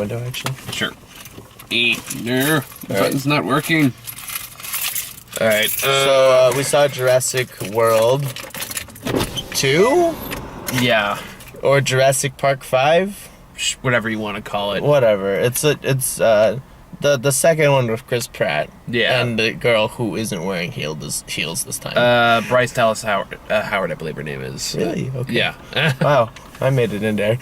window, actually? Sure. No, button's not working. All right. So we saw Jurassic World 2? Yeah. Or Jurassic Park 5? Whatever you want to call it. Whatever. It's the second one with Chris Pratt. Yeah. And the girl who isn't wearing heels this time. Bryce Dallas Howard, I believe her name is. Really? Okay. Yeah. Wow, I made it in there.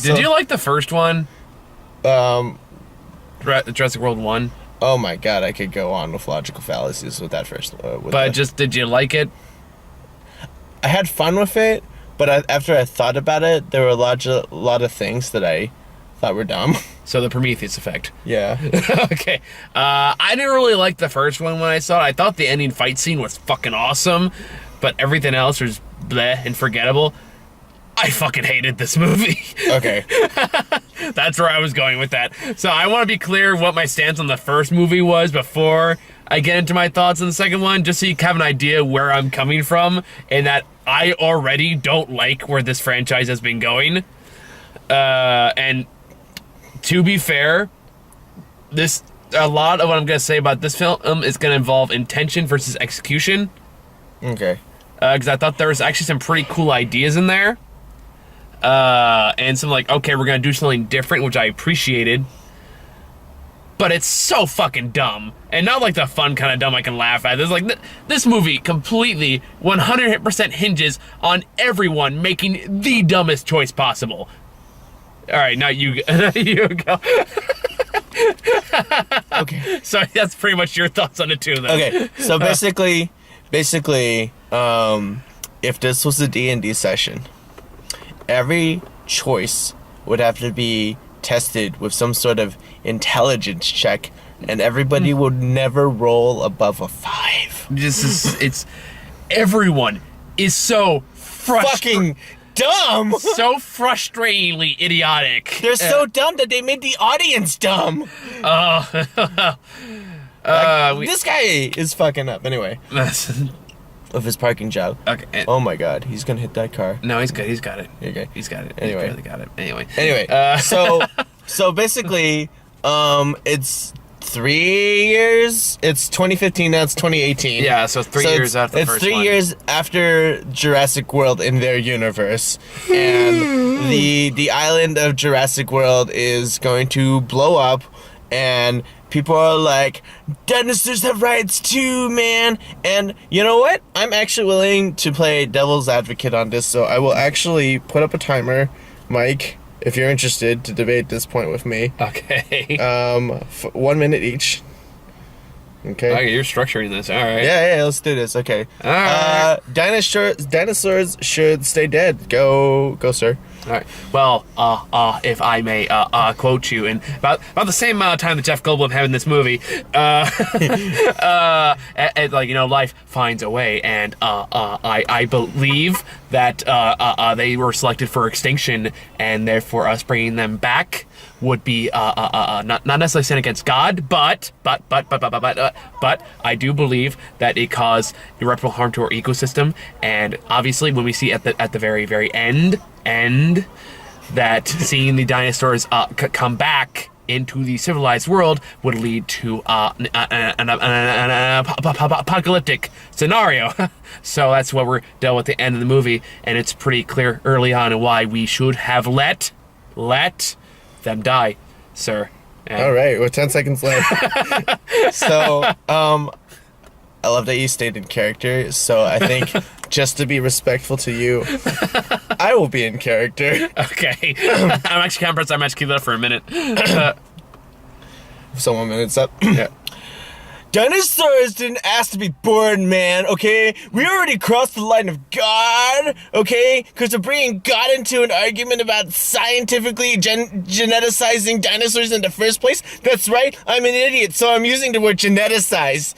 Did you like the first one? Jurassic World 1? Oh my god, I could go on with logical fallacies with that first. Did you like it? I had fun with it, but after I thought about it, there were a lot of things that I thought were dumb. So the Prometheus effect. Yeah. Okay. I didn't really like the first one when I saw it. I thought the ending fight scene was fucking awesome, but everything else was bleh and forgettable. I fucking hated this movie. Okay. That's where I was going with that. So I want to be clear what my stance on the first movie was before I get into my thoughts on the second one, just so you have an idea where I'm coming from, and that I already don't like where this franchise has been going. And to be fair, a lot of what I'm going to say about this film is going to involve intention versus execution. Okay. Because I thought there was actually some pretty cool ideas in there. And some okay, we're going to do something different, which I appreciated. But it's so fucking dumb. And not like the fun kind of dumb I can laugh at. This movie completely 100% hinges on everyone making the dumbest choice possible. All right, now you go. Okay. So that's pretty much your thoughts on it too, then. Okay. So basically, if this was a D&D session, every choice would have to be tested with some sort of intelligence check, and everybody would never roll above a 5. Everyone is so fucking dumb. So frustratingly idiotic. They're so dumb that they made the audience dumb. This guy is fucking up anyway. Of his parking job. Okay. Oh my god, he's gonna hit that car. No, he's good. He's got it. Okay. He's got it. Anyway. He's really got it. Anyway. So basically, it's 3 years. It's 2015. Now it's 2018. Yeah. So 3 years after the first one. It's 3 years after Jurassic World in their universe, and the island of Jurassic World is going to blow up, and people are like, dinosaurs have rights too, man. And you know what? I'm actually willing to play devil's advocate on this, so I will actually put up a timer, Mike, if you're interested to debate this point with me. Okay. 1 minute each. Okay, you're structuring this. All right. Yeah, let's do this. Okay. All right. Dinosaurs should stay dead. Go, sir. All right. Well, if I may quote you, in about the same amount of time that Jeff Goldblum had in this movie, life finds a way, and I believe that they were selected for extinction, and therefore us bringing them back would be not necessarily sin against God, but I do believe that it caused irreparable harm to our ecosystem, and obviously when we see at the very end that seeing the dinosaurs come back into the civilized world would lead to an apocalyptic scenario. So that's what we're dealt with at the end of the movie, and it's pretty clear early on why we should have let them die, sir. And all right, we're 10 seconds left. So, I love that you stayed in character, so I think just to be respectful to you, I will be in character. Okay. I'm actually keep that up for a minute. So 1 minute's up. Yeah. Dinosaurs didn't ask to be born, man, okay? We already crossed the line of God, okay? Because we're bringing God into an argument about scientifically geneticizing dinosaurs in the first place. That's right, I'm an idiot, so I'm using the word geneticize,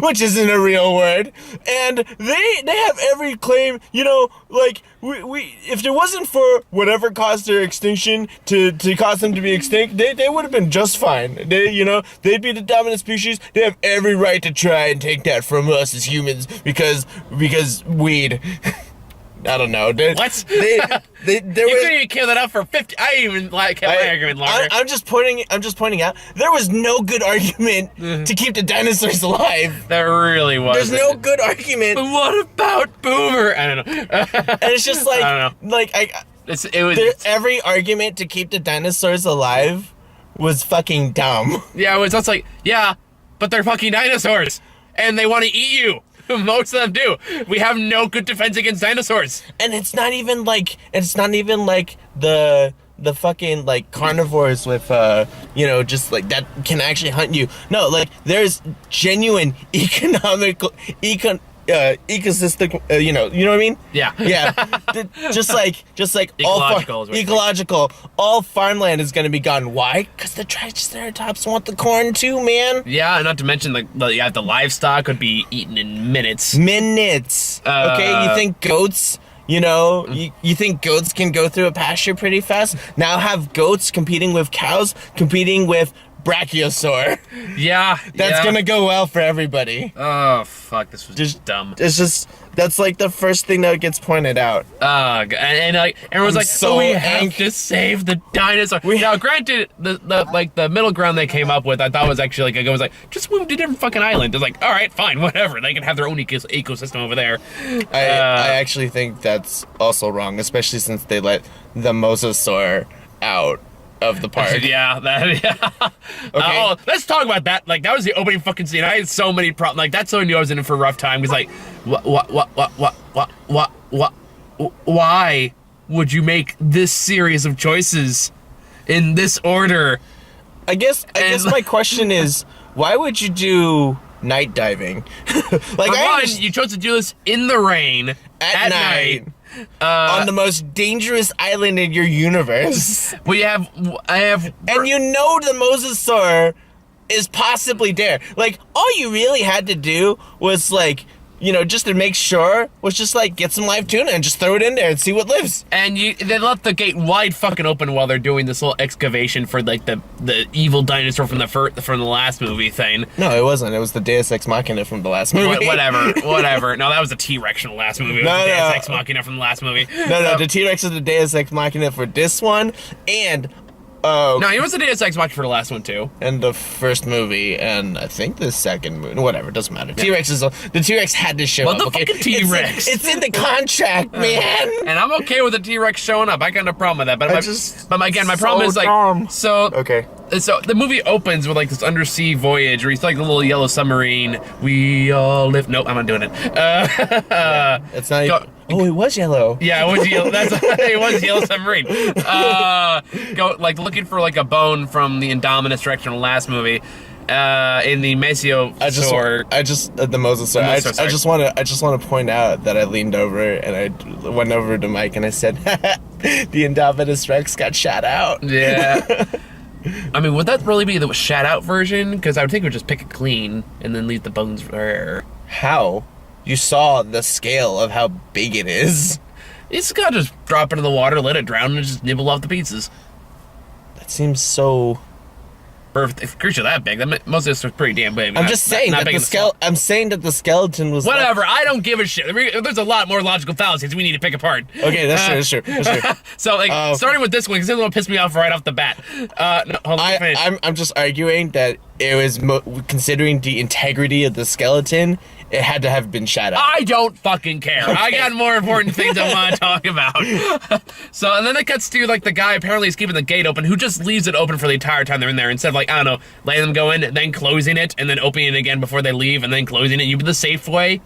which isn't a real word. And they have every claim, we if it wasn't for whatever caused their extinction to cause them to be extinct, they would have been just fine. They'd be the dominant species. They have every right to try and take that from us as humans because weed. I don't know. What? There You was. couldn't even kill that up for 50. I didn't even kept my argument longer. I'm just pointing out there was no good argument to keep the dinosaurs alive. There really was. There's no good argument, But what about Boomer? I don't know. and it's just like, I don't know. It was. every argument to keep the dinosaurs alive was fucking dumb. Yeah, it was just like, yeah, but they're fucking dinosaurs, and they want to eat you. Most of them do. We have no good defense against dinosaurs. And it's not even like the fucking like carnivores with just like that can actually hunt you. No, like there's genuine ecosystem, you know what I mean? Yeah. Yeah. just like Ecological all farmland is gonna be gone. Why? Because the triceratops want the corn too, man. Yeah, and not to mention the livestock would be eaten in minutes. Okay, you think goats? You think goats can go through a pasture pretty fast? Now have goats competing with cows, competing with brachiosaur. Yeah, That's gonna go well for everybody. Oh fuck, this was just dumb. It's just that's like the first thing that gets pointed out. And like everyone's like, so we have to save the dinosaur. Now, granted, the middle ground they came up with, I thought was actually like, it was like, just move to a different fucking island. It's like, all right, fine, whatever. They can have their own ecosystem over there. I actually think that's also wrong, especially since they let the mosasaur out of the park. Yeah. Okay. Let's talk about that. Like, that was the opening fucking scene. I had so many problems. Like, that's so I knew I was in it for a rough time. Because, like, why would you make this series of choices in this order? I guess my question is, why would you do night diving? You chose to do this in the rain at night. On the most dangerous island in your universe. And the mosasaur is possibly there. Like, all you really had to do was, like, just to make sure, was just, like, get some live tuna and just throw it in there and see what lives. And they left the gate wide fucking open while they're doing this little excavation for, like, the evil dinosaur from the last movie thing. No, it wasn't. It was the Deus Ex Machina from the last movie. Whatever. No, that was the T-Rex from the last movie. It was the Deus Ex Machina from the last movie. No, the T-Rex is the Deus Ex Machina for this one, and... no, he was the Deus Ex Machina for the last one, too. And the first movie, and I think the second movie. Whatever, it doesn't matter. Yeah. The T-Rex had to show up, okay? Fucking T-Rex? It's in the contract, man! And I'm okay with the T-Rex showing up. I got no problem with that. But my problem is, like... Dumb. So... Okay. So the movie opens with, like, this undersea voyage where he's like the little yellow submarine. We all live... Nope, I'm not doing it. It's not... it was yellow. Yeah, it was yellow. It was yellow submarine. Looking for, like, a bone from the Indominus Rex from the last movie. In the Mesiosaur. The mosasaur. I just want to point out that I leaned over and I went over to Mike and I said, the Indominus Rex got shot out. Yeah. I mean, would that really be the shat out version? Because I would think we would just pick it clean and then leave the bones there. How? You saw the scale of how big it is. It's gotta just drop it in the water, let it drown, and just nibble off the pieces. That seems so... If a creature that big, that most of this was pretty damn big. I'm saying that the skeleton was... Whatever, I don't give a shit. There's a lot more logical fallacies we need to pick apart. Okay, that's true. So, like, starting with this one, because this one pissed me off right off the bat. No, hold on, finish. I'm just arguing that it was, considering the integrity of the skeleton, it had to have been shot out. I don't fucking care. Okay. I got more important things I want to talk about. So, and then it cuts to, like, the guy apparently is keeping the gate open, who just leaves it open for the entire time they're in there, instead of, like, I don't know, letting them go in, then closing it, and then opening it again before they leave, and then closing it. You'd be the safe way,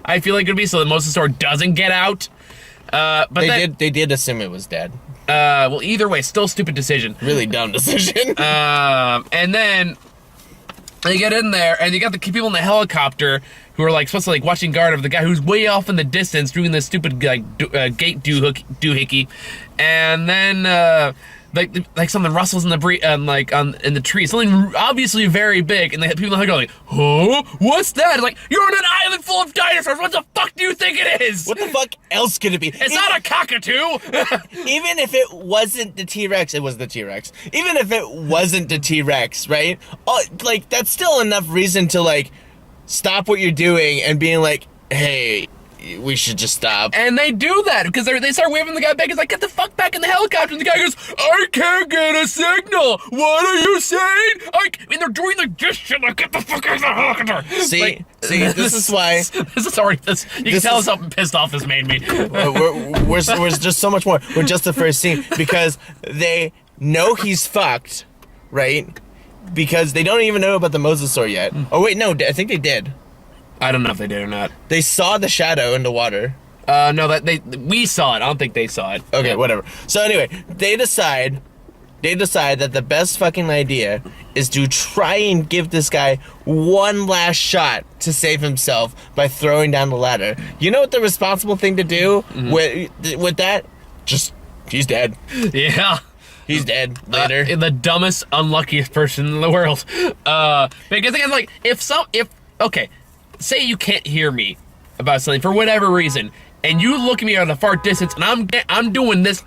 I feel like it would be, so the mosasaur doesn't get out. But they did assume it was dead. Well, either way, still stupid decision. Really dumb decision. And then they get in there, and you got the people in the helicopter who are, like, supposed to, like, watching guard of the guy who's way off in the distance doing this stupid, like, gate doohickey. And then, like something rustles in the in the tree, something obviously very big, and the people are going, "Huh? What's that?" It's like, you're on an island full of dinosaurs. What the fuck do you think it is? What the fuck else could it be? It's not a cockatoo. Even if it wasn't the T-Rex, it was the T-Rex. Even if it wasn't the T-Rex, right? Like, that's still enough reason to, like, stop what you're doing and being like, hey, we should just stop. And they do that because they start waving the guy back. He's like, get the fuck back in the helicopter. And the guy goes, I can't get a signal. What are you saying? And they're doing like this shit, like, get the fuck out of the helicopter. See, this is why. This is already, you can tell us how pissed off this made me. We're just so much more. We're just the first scene because they know he's fucked, right? Because they don't even know about the mosasaur yet. Oh wait, no, I think they did. I don't know if they did or not. They saw the shadow in the water. No, we saw it. I don't think they saw it. Okay, Yeah. whatever. So anyway, they decide that the best fucking idea is to try and give this guy one last shot to save himself by throwing down the ladder. You know what the responsible thing to do with that? Just, he's dead. Yeah. He's dead later. The dumbest, unluckiest person in the world. Because again, like, okay, say you can't hear me about something for whatever reason, and you look at me at a far distance, and I'm doing this.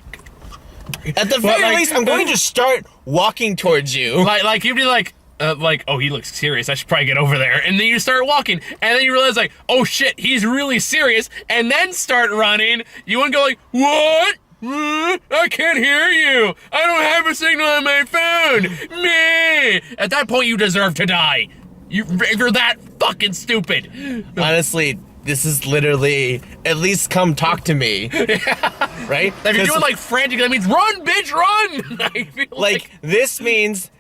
At the very least, I'm going to start walking towards you. Like you'd be like, oh, he looks serious. I should probably get over there. And then you start walking, and then you realize, like, oh shit, he's really serious. And then start running. You wouldn't go like, what? I can't hear you. I don't have a signal on my phone. Meh. At that point, you deserve to die. You're that fucking stupid. Honestly, this is literally, at least come talk to me. Right? If you're doing like frantic, that means run, bitch, run. I feel like this means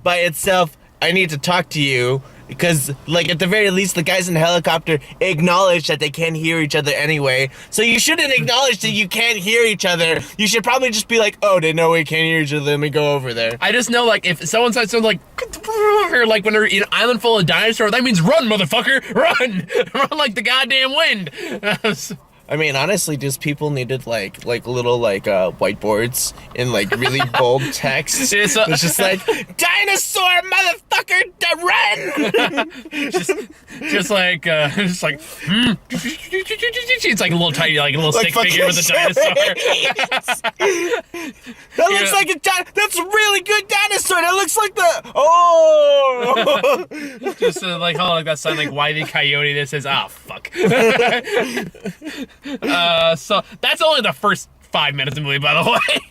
by itself, I need to talk to you. Because, like, at the very least, the guys in the helicopter acknowledge that they can't hear each other anyway. So you shouldn't acknowledge that you can't hear each other. You should probably just be like, oh, they know we can't hear each other, let me go over there. I just know, like, if someone says something like, or like when they're in an island full of dinosaurs, that means run, motherfucker, run. Run like the goddamn wind. I mean, honestly, just people needed like little whiteboards in like really bold text. It's just like, dinosaur motherfucker, run! just like it's like a little tiny, like a little stick figure with a dinosaur. That looks like that's a really good dinosaur. That looks like just like like that sign, like Wile E. Coyote that says, fuck. So that's only the first 5 minutes of the movie, by the way.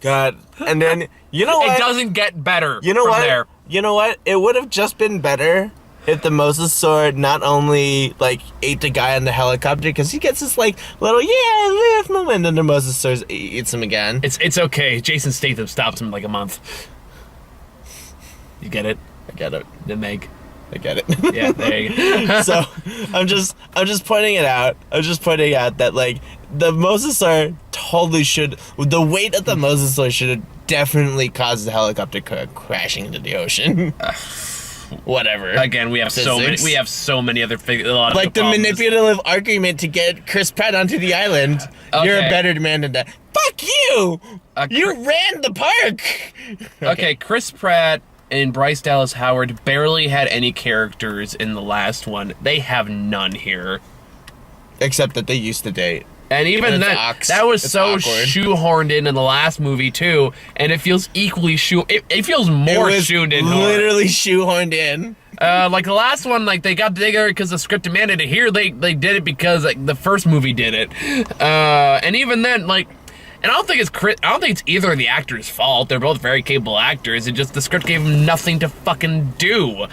God, and then you know what? It doesn't get better. You know from what? There. You know what? It would have just been better if the mosasaur not only like ate the guy on the helicopter, because he gets this like little lift moment, and then the mosasaur eats him again. It's okay. Jason Statham stops him in like a month. You get it? I get it. The Meg. I get it. Yeah, there you go. So I'm just pointing it out. I'm just pointing out that like the mosasaur totally should. The weight of the mosasaur should have definitely caused the helicopter crashing into the ocean. Whatever. Again, we have Physics. so many other a lot of like the manipulative argument to get Chris Pratt onto the island. Okay. You're a better man than that. Fuck you. You ran the park. Okay, Chris Pratt and Bryce Dallas Howard barely had any characters in the last one. They have none here. Except that they used to date. And even that was so awkward. Shoehorned in the last movie too, and it feels equally it feels more shoehorned in. Literally shoehorned in. Like the last one, like they got together because the script demanded it. Here they did it because like the first movie did it. And even then, like, and I don't think it's either of the actors' fault. They're both very capable actors. It just the script gave them nothing to fucking do.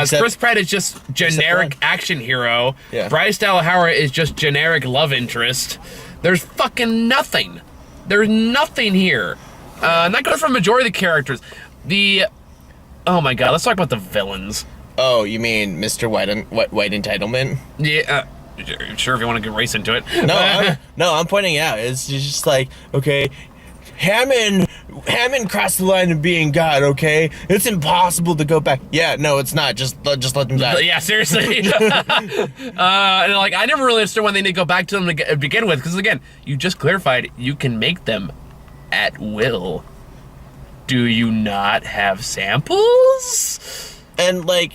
Chris Pratt is just generic action hero. Yeah. Bryce Dallas Howard is just generic love interest. There's fucking nothing. There's nothing here. And that goes for the majority of the characters. Oh my god, let's talk about the villains. Oh, you mean Mr. White Entitlement? Yeah. Sure, if you want to get race into it. I'm pointing out. It's just like, okay, Hammond crossed the line of being God, okay? It's impossible to go back. Yeah, no, it's not. Just let them die. Yeah, seriously. And like, I never really understood when they need to go back to them to begin with, because again, you just clarified you can make them at will. Do you not have samples? And like,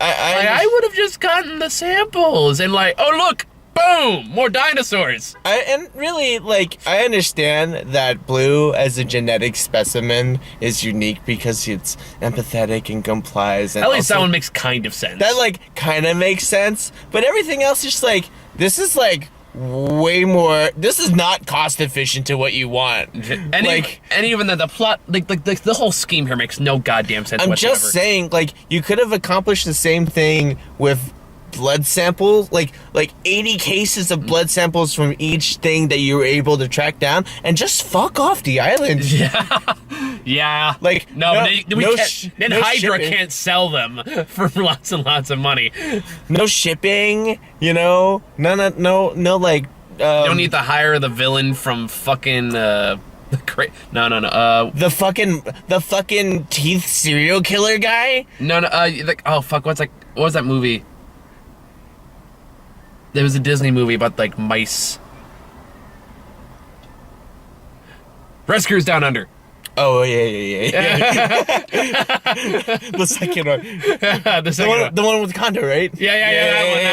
I would have just gotten the samples and like, oh look, Boom! More dinosaurs. And really, like, I understand that Blue as a genetic specimen is unique because it's empathetic and complies. And At least also, that one makes kind of sense. that, like, kind of makes sense. But everything else is just like, this is, like, way more. This is not cost efficient to what you want. And like, even the plot, like the whole scheme here makes no goddamn sense I'm whatsoever. just saying, like, you could have accomplished the same thing with blood samples, like 80 cases of blood samples from each thing that you were able to track down, and just fuck off the island. Yeah. Like, no, no Hydra shipping. can't sell them for lots and lots of money. No shipping, you know, no, like. Don't need to hire the villain from fucking the fucking teeth serial killer guy. Oh fuck, what was that movie? There was a Disney movie about like mice. Rescuers Down Under. Oh yeah. The second one. The one with Kondo, right? Yeah, that one.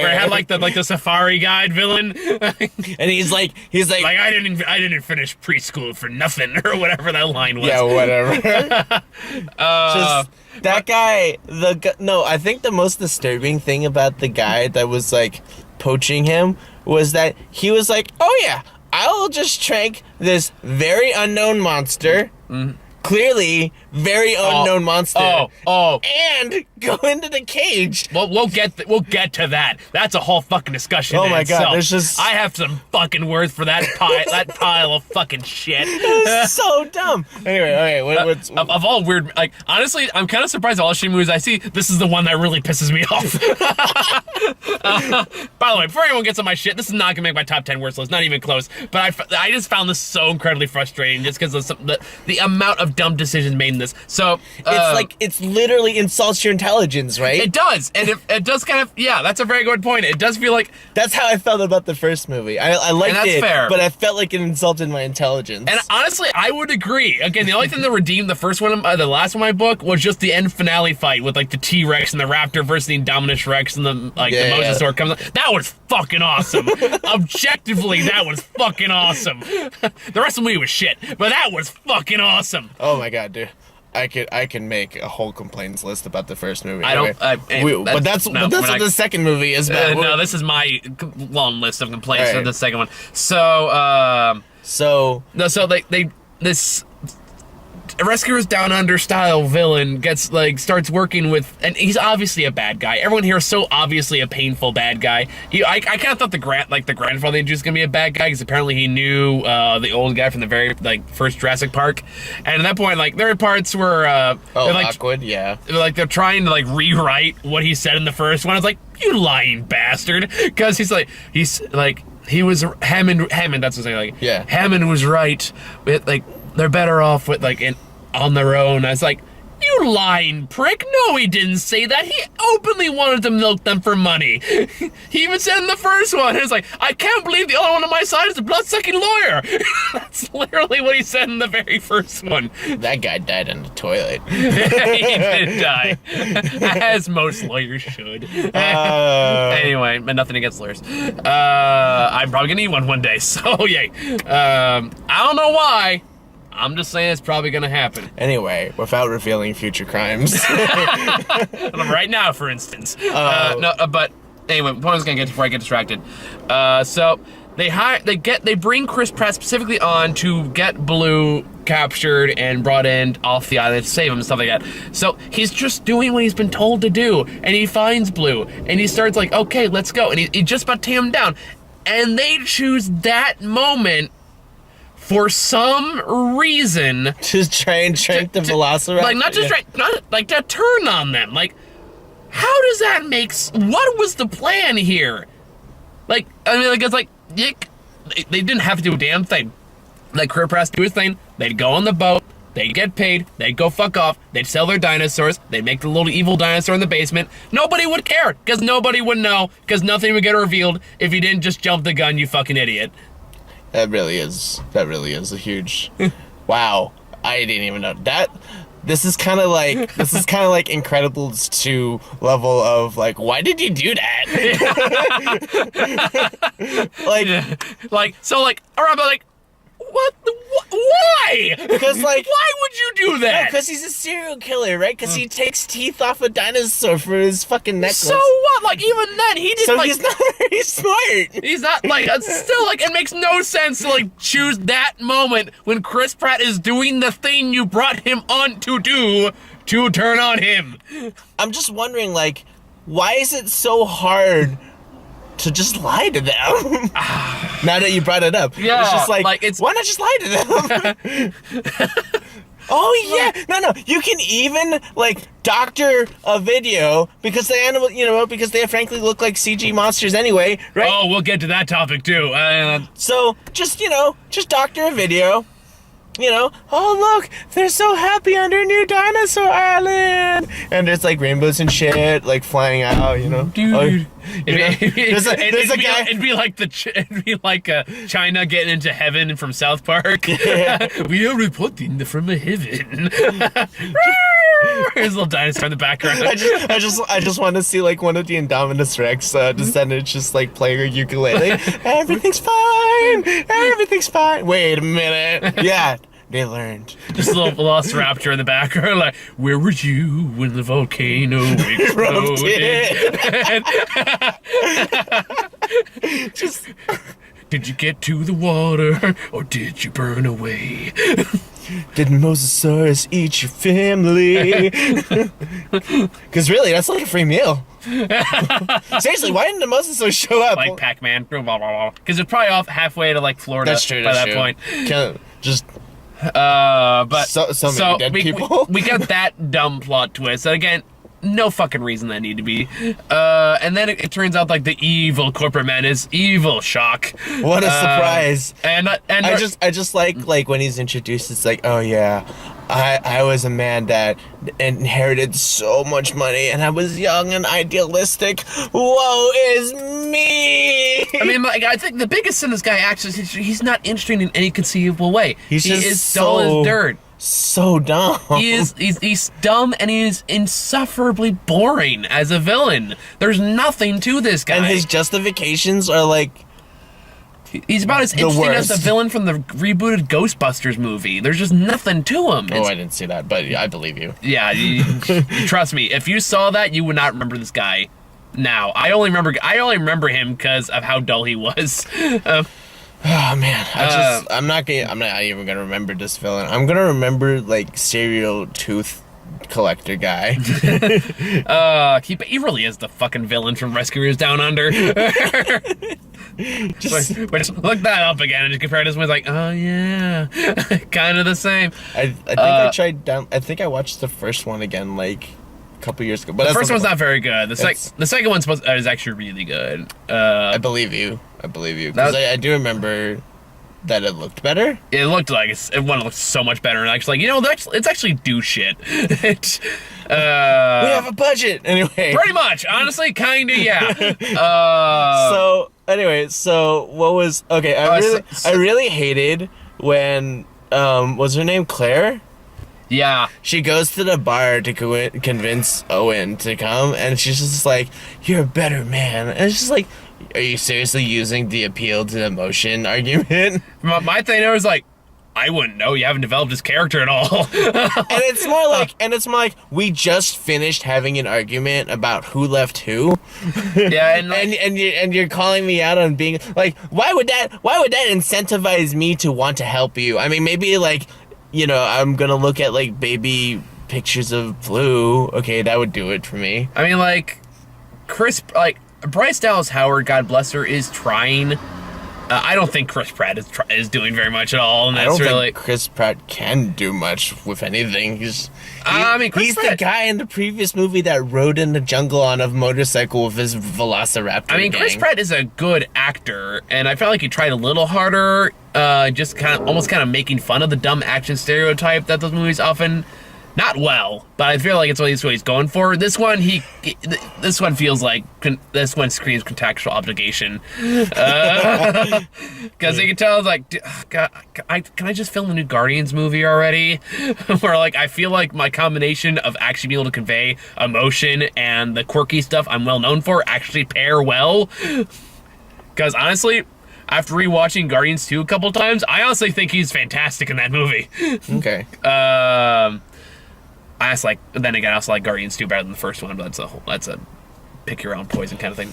Where it had like the safari guide villain. And he's like I didn't finish preschool for nothing, or whatever that line was. Yeah, whatever. Just that guy. No, I think the most disturbing thing about the guy that was like poaching him was that he was like, oh yeah, I'll just trank this very unknown monster. Clearly, very unknown monster. And go into the cage. Well, we'll get to that. That's a whole fucking discussion. Oh my itself. god, there's just I have some fucking words for that pile of fucking shit. It's so dumb. Anyway, what's of all weird, like honestly, I'm kind of surprised all shitty movies I see. This is the one that really pisses me off. By the way, before anyone gets on my shit, this is not gonna make my top 10 worst list. Not even close. But I just found this so incredibly frustrating, just because of the amount of dumb decisions made in this. So it's literally insults your intelligence, right? It does, and it does kind of, yeah, that's a very good point. It does feel like that's how I felt about the first movie. I liked that's it, fair. But I felt like it insulted my intelligence. And honestly, I would agree. Again, the only thing that redeemed the first one, the last one in my book, was just the end finale fight with like the T-Rex and the Raptor versus the Indominus Rex and the Mosasaur comes on. That was fucking awesome. Objectively, that was fucking awesome. The rest of the movie was shit, but that was fucking awesome. Oh my god, dude. I can make a whole complaints list about the first movie. But that's what the second movie is about. No, this is my long list of complaints for the second one. This Rescuers Down Under style villain starts working with, and he's obviously a bad guy. Everyone here is so obviously a painful bad guy. I kind of thought the grandfather was gonna be a bad guy because apparently he knew the old guy from the very first Jurassic Park, and at that point there are parts where awkward, yeah. They're trying to rewrite what he said in the first one. I was like, you lying bastard, because he was Hammond. That's what I'm saying. Yeah. Hammond was right. They're better off with on their own. I was like, you lying prick. No, he didn't say that. He openly wanted to milk them for money. He even said in the first one, it's like, I can't believe the other one on my side is a blood-sucking lawyer. That's literally what he said in the very first one. That guy died in the toilet. He did die. As most lawyers should. Anyway, but nothing against lawyers. I'm probably gonna need one day, so yay. I don't know why. I'm just saying it's probably gonna happen. Anyway, without revealing future crimes. Right now, for instance. But anyway, the point I was gonna get before I get distracted. So they bring Chris Pratt specifically on to get Blue captured and brought in off the island to save him and stuff like that. So he's just doing what he's been told to do, and he finds Blue, and he starts okay, let's go, and he just about to take him down, and they choose that moment for some reason to try and trank the velociraptor. Not to turn on them. How does that make what was the plan here? They didn't have to do a damn thing. Chris Pratt do his thing, they'd go on the boat, they'd get paid, they'd go fuck off, they'd sell their dinosaurs, they'd make the little evil dinosaur in the basement. Nobody would care, because nobody would know, because nothing would get revealed if you didn't just jump the gun, you fucking idiot. That really is a huge wow. I didn't even know this is kind of like Incredibles 2 level of like, why did you do that? What? Why? Because like, why would you do that? Because he's a serial killer, right? Because he takes teeth off a dinosaur for his fucking necklace. So what? Like, even then, he didn't. So like, he's not very smart. He's not like. Still, like, it makes no sense to like choose that moment when Chris Pratt is doing the thing you brought him on to do to turn on him. I'm just wondering, like, why is it so hard to just lie to them? Now that you brought it up. Yeah, it's just like it's... why not just lie to them? Oh yeah, no, you can even like doctor a video because because they frankly look like CG monsters anyway, right? Oh, we'll get to that topic too. So just doctor a video. Oh look, they're so happy on their new dinosaur island, and there's like rainbows and shit like flying out, Dude, It'd be like China getting into heaven from South Park. Yeah. We are reporting from heaven. There's a little dinosaur in the background. I just want to see like one of the Indominus Rex descendants just like playing a ukulele. Everything's fine. Everything's fine. Wait a minute. Yeah. They learned. Just a little velociraptor in the background, like, where were you when the volcano exploded? Did you get to the water, or did you burn away? Did Mosasaurus eat your family? Because really, that's like a free meal. Seriously, why didn't the Mosasaurus show up? Like Pac-Man. Because it's probably off halfway to like Florida. That's true. By that point. But so many dead people. we got that dumb plot twist. And again, no fucking reason that need to be. And then it turns out like the evil corporate man is evil. Shock. What a surprise. And I just like when he's introduced, it's like, oh yeah, I was a man that inherited so much money, and I was young and idealistic. Woe is me. I mean, like, I think the biggest sin this guy actually is he's not interesting in any conceivable way. He is dull as dirt. So dumb. He's dumb, and he is insufferably boring as a villain. There's nothing to this guy. And his justifications are like, he's about as interesting as the villain from the rebooted Ghostbusters movie. There's just nothing to him. I didn't see that, but I believe you. Yeah, trust me. If you saw that, you would not remember this guy. Now, I only remember him because of how dull he was. Oh man, I'm not even gonna remember this villain. I'm gonna remember like serial tooth collector guy. He really is the fucking villain from Rescuers Down Under. just look that up again and just compare this one. Like, oh yeah, kind of the same. I think I watched the first one again like a couple years ago. But the first one's not very good. The second one is actually really good. I believe you. Because I do remember that it looked better. It looked like it looked so much better, and actually, it's actually do shit. We have a budget anyway. Pretty much, honestly, kinda, yeah. So what was okay? I really hated when was her name Claire? Yeah. She goes to the bar to convince Owen to come, and she's just like, "You're a better man," and it's just like, are you seriously using the appeal to emotion argument? My thing there was like, I wouldn't know. You haven't developed his character at all. And it's more like we just finished having an argument about who left who. Yeah, and you're calling me out on being like, why would that incentivize me to want to help you? I mean, maybe like, I'm gonna look at like baby pictures of Blue. Okay, that would do it for me. I mean, like, Bryce Dallas Howard, God bless her, is trying. I don't think Chris Pratt is doing very much at all, and that's think Chris Pratt can do much with anything. He's the guy in the previous movie that rode in the jungle on a motorcycle with his Velociraptor. I mean, Chris Pratt is a good actor, and I felt like he tried a little harder, just almost kind of making fun of the dumb action stereotype that those movies often not well, but I feel like it's what he's going for. This one feels like this one screams contextual obligation, because you can tell it's like, God, can I just film a new Guardians movie already? Where like I feel like my combination of actually being able to convey emotion and the quirky stuff I'm well known for actually pair well. Because honestly, after rewatching Guardians 2 a couple times, I honestly think he's fantastic in that movie. Okay. I also like Guardians 2 better than the first one, but that's a pick your own poison kind of thing.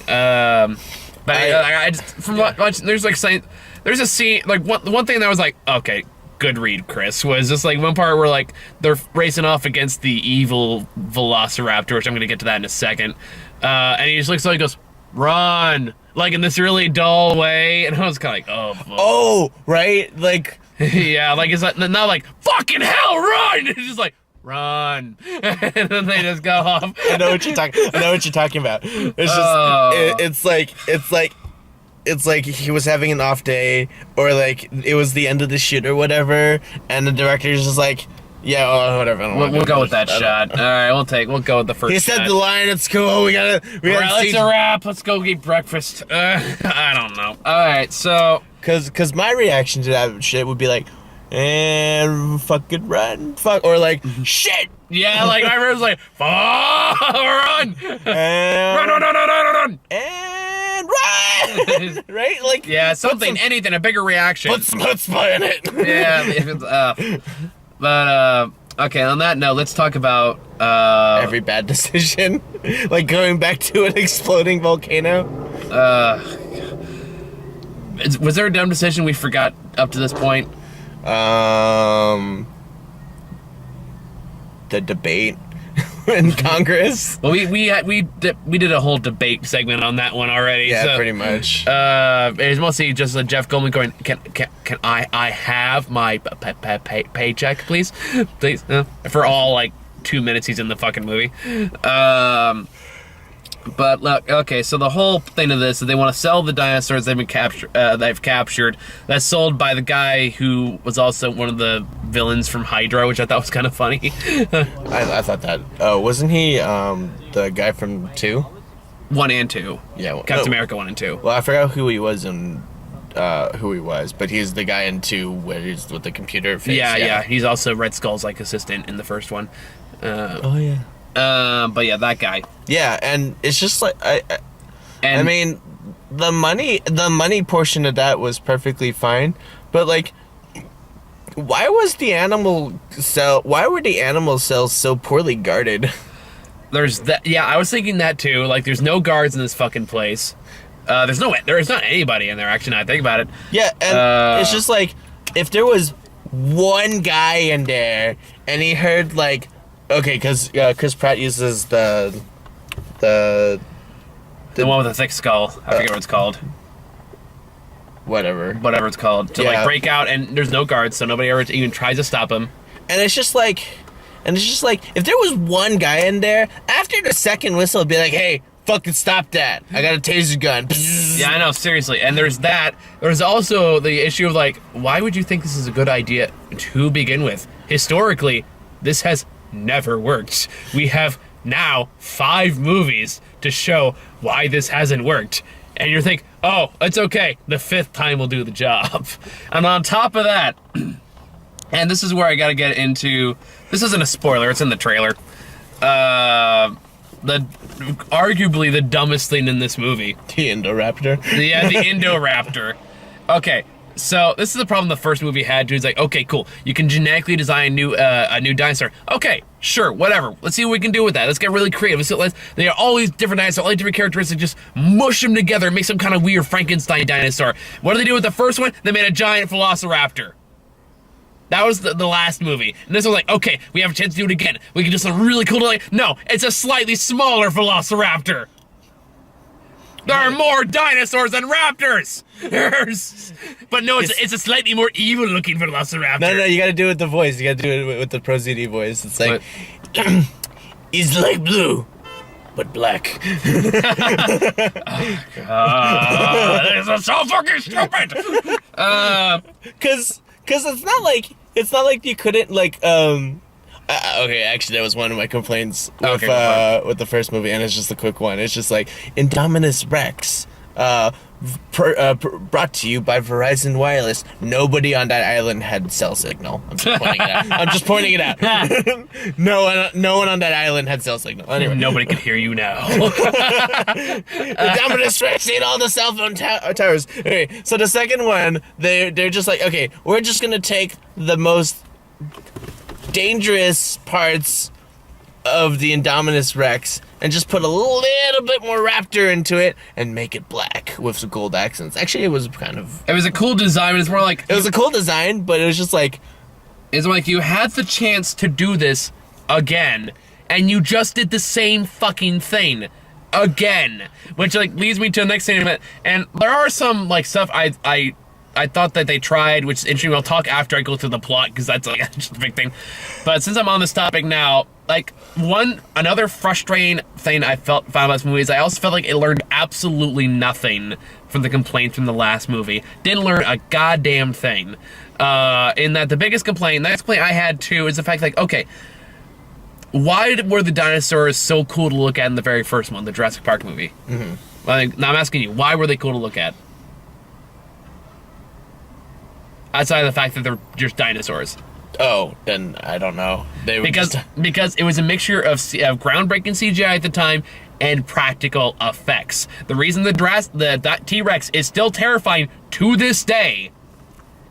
There's a scene, like one thing that was like, okay, good read, Chris, was just like one part where like they're racing off against the evil Velociraptor, which I'm gonna get to that in a second, and he just looks like he goes, run, like in this really dull way, and I was kind of like, oh, fuck. Oh, right, like yeah, like it's like, not like fucking hell, run. It's just like, run, and then they just go off. I know what you're talking about. It's just it's like he was having an off day, or like it was the end of the shoot or whatever, and the director's just like, yeah, whatever. We'll go with that shot. All right, we'll go with the first. He said shot. The line. It's cool. All right, let's a wrap. Let's go eat breakfast. I don't know. All right, so because my reaction to that shit would be like, and fucking run, or like, shit. Yeah, like my was like, run, run, and run, right? Like, yeah, something, anything, a bigger reaction. Put some chutzpah in it. Yeah, but okay. On that note, let's talk about every bad decision, like going back to an exploding volcano. Was there a dumb decision we forgot up to this point? The debate in Congress. Well, we did a whole debate segment on that one already. Yeah, so, pretty much. It was mostly just Jeff Goldman going, can I have my paycheck, please, please, for all like 2 minutes he's in the fucking movie. But look, okay, so the whole thing of this is they want to sell the dinosaurs they've captured. That's sold by the guy who was also one of the villains from Hydra, which I thought was kind of funny. I thought that. Oh, wasn't he the guy from 2? 1 and 2. Yeah, Captain America 1 and 2. Well, I forgot who he was but he's the guy in 2 where he's with the computer face. Yeah. He's also Red Skull's like assistant in the first one. Oh yeah. But yeah, that guy. Yeah, and it's just like I mean, the money portion of that was perfectly fine, but like, why were the animal cells so poorly guarded? There's that. Yeah, I was thinking that too. Like, there's no guards in this fucking place. There's not anybody in there. Actually, now I think about it. Yeah, and it's just like, if there was one guy in there and he heard like. Okay, because Chris Pratt uses the one with the thick skull. I forget what it's called. Whatever it's called. To like break out, and there's no guards, so nobody ever even tries to stop him. And it's just like, if there was one guy in there, after the second whistle, it'd be like, hey, fucking stop that. I got a taser gun. Yeah, I know, seriously. And there's that. There's also the issue of like, why would you think this is a good idea to begin with? Historically, this has never worked. We have now 5 movies to show why this hasn't worked, and you think, oh, it's okay, the 5th time will do the job. And on top of that, and this is where I gotta get into, this isn't a spoiler, it's in the trailer, arguably the dumbest thing in this movie. The Indoraptor. Yeah, the Indoraptor. Okay, so this is the problem the first movie had too. It's like, okay, cool, you can genetically design a new dinosaur. Okay, sure, whatever. Let's see what we can do with that. Let's get really creative. They are all these different dinosaurs, all these different characteristics. Just mush them together, and make some kind of weird Frankenstein dinosaur. What did they do with the first one? They made a giant Velociraptor. That was the last movie. And this was like, okay, we have a chance to do it again. We can do something really cool. No, it's a slightly smaller Velociraptor. There are more dinosaurs than raptors! But no, it's a slightly more evil-looking Velociraptor. No, you gotta do it with the voice. You gotta do it with the Prozini voice. It's like, he's like blue, but black. Oh, God. This is so fucking stupid! Because it's not like you couldn't, like, Okay, actually, that was one of my complaints Okay, with the first movie, and it's just a quick one. It's just like Indominus Rex, brought to you by Verizon Wireless. Nobody on that island had cell signal. I'm just pointing it out. I'm just pointing it out. No one on that island had cell signal. Anyway, Nobody can hear you now. Indominus Rex ate all the cell phone towers. Okay, so the second one, they're just like, okay, we're just gonna take the most dangerous parts of the Indominus Rex and just put a little bit more raptor into it and make it black with some gold accents. Actually, it was a cool design, but it's more like... It was a cool design, but it was just like... It's like you had the chance to do this again, and you just did the same fucking thing again. Which, like, leads me to the next thing. And there are some, like, stuff I thought that they tried, which is interesting. We'll talk after I go through the plot, because that's like just a big thing. But since I'm on this topic now, like another frustrating thing I found about this movie is I also felt like it learned absolutely nothing from the complaints from the last movie. Didn't learn a goddamn thing. In that the biggest complaint, the next complaint I had too, is the fact like, okay, why were the dinosaurs so cool to look at in the very first one, the Jurassic Park movie? Mm-hmm. Like, now I'm asking you, why were they cool to look at? Outside of the fact that they're just dinosaurs. Oh, then I don't know. They were because it was a mixture of groundbreaking CGI at the time and practical effects. The reason the T-Rex is still terrifying to this day,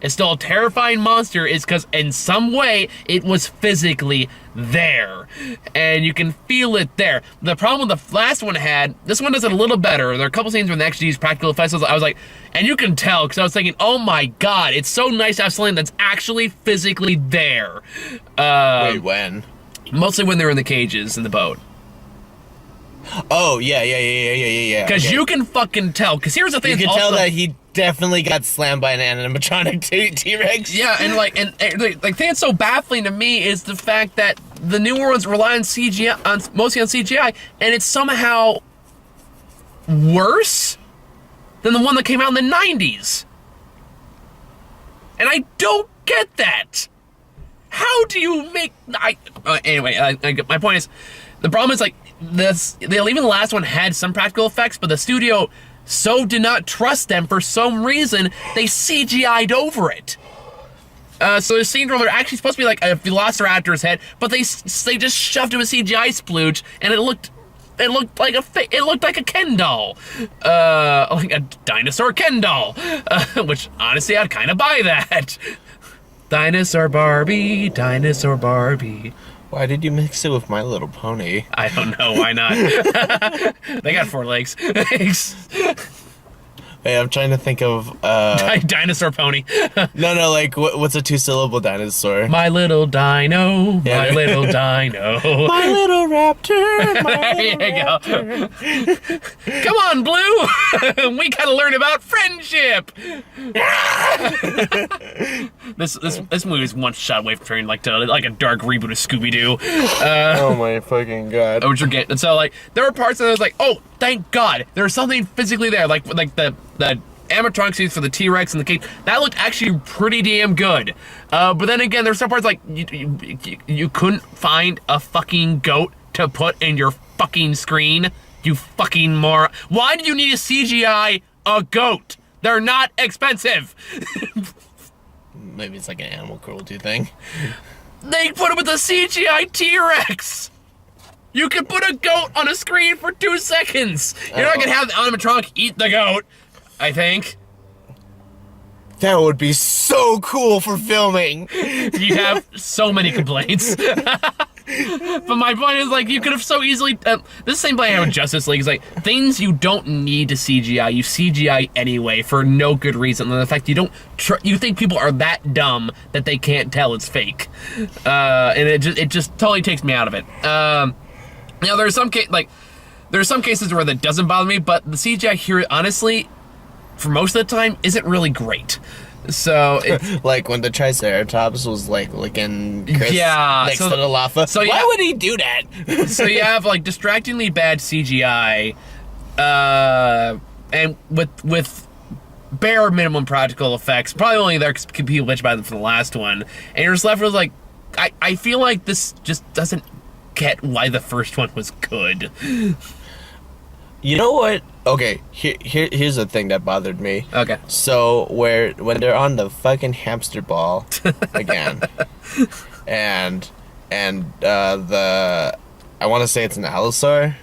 is still a terrifying monster, is because in some way it was physically there. And you can feel it there. The problem with the last one had, this one does it a little better. There are a couple scenes where they actually use practical effects. I was like, and you can tell, because I was thinking, oh my god, it's so nice to have something that's actually physically there. Wait, when? Mostly when they're in the cages in the boat. Oh, yeah. Because you can fucking tell. Because here's the thing. You can tell that he definitely got slammed by an animatronic T-Rex. Yeah, and like thing that's so baffling to me is the fact that the newer ones rely on CGI, mostly on CGI, and it's somehow worse than the one that came out in the 90s. And I don't get that. How do you make... Anyway, my point is, the problem is, like, even the last one had some practical effects, but the studio so did not trust them for some reason, they CGI'd over it. So there's scenes where they're actually supposed to be like a velociraptor's head, but they just shoved him a CGI splooge, and it looked like a Ken doll, like a dinosaur Ken doll, which honestly I'd kind of buy that. Dinosaur Barbie, Dinosaur Barbie. Why did you mix it with My Little Pony? I don't know, why not? They got 4 legs. Hey, I'm trying to think of Dinosaur Pony. No, like what's a 2-syllable dinosaur? My little dino, Yeah. my little dino. My little raptor. My There little you go. Come on, Blue. We gotta learn about friendship. This movie is one shot away from turning like a dark reboot of Scooby-Doo. Oh my fucking god. Which we're getting. And so like there were parts that I was like, oh, thank God, there's something physically there. Like the animatronic suits for the T-Rex and the cage, that looked actually pretty damn good. But then again, there's some parts like you couldn't find a fucking goat to put in your fucking screen. You fucking moron. Why do you need a CGI a goat? They're not expensive. Maybe it's like an animal cruelty thing. They put it with a CGI T-Rex. You can put a goat on a screen for 2 seconds. You're not gonna have the animatronic eat the goat, I think. That would be so cool for filming. You have so many complaints. But my point is, like, you could have so easily... this is the same play I have with Justice League. Is like, things you don't need to CGI, you CGI anyway for no good reason. And the fact you don't... you think people are that dumb that they can't tell it's fake. And it just totally takes me out of it. Now, there's some cases where that doesn't bother me, but the CGI here, honestly, for most of the time, isn't really great. So, like when the Triceratops was like licking Chris next to the lava. So why would he do that? So you have like distractingly bad CGI, and with bare minimum practical effects. Probably only there because people bitch about them from the last one, and you're just left with like, I feel like this just doesn't get why the first one was good. You know what? Okay, here's the thing that bothered me. Okay. So when they're on the fucking hamster ball again, and the I want to say it's an allosaur.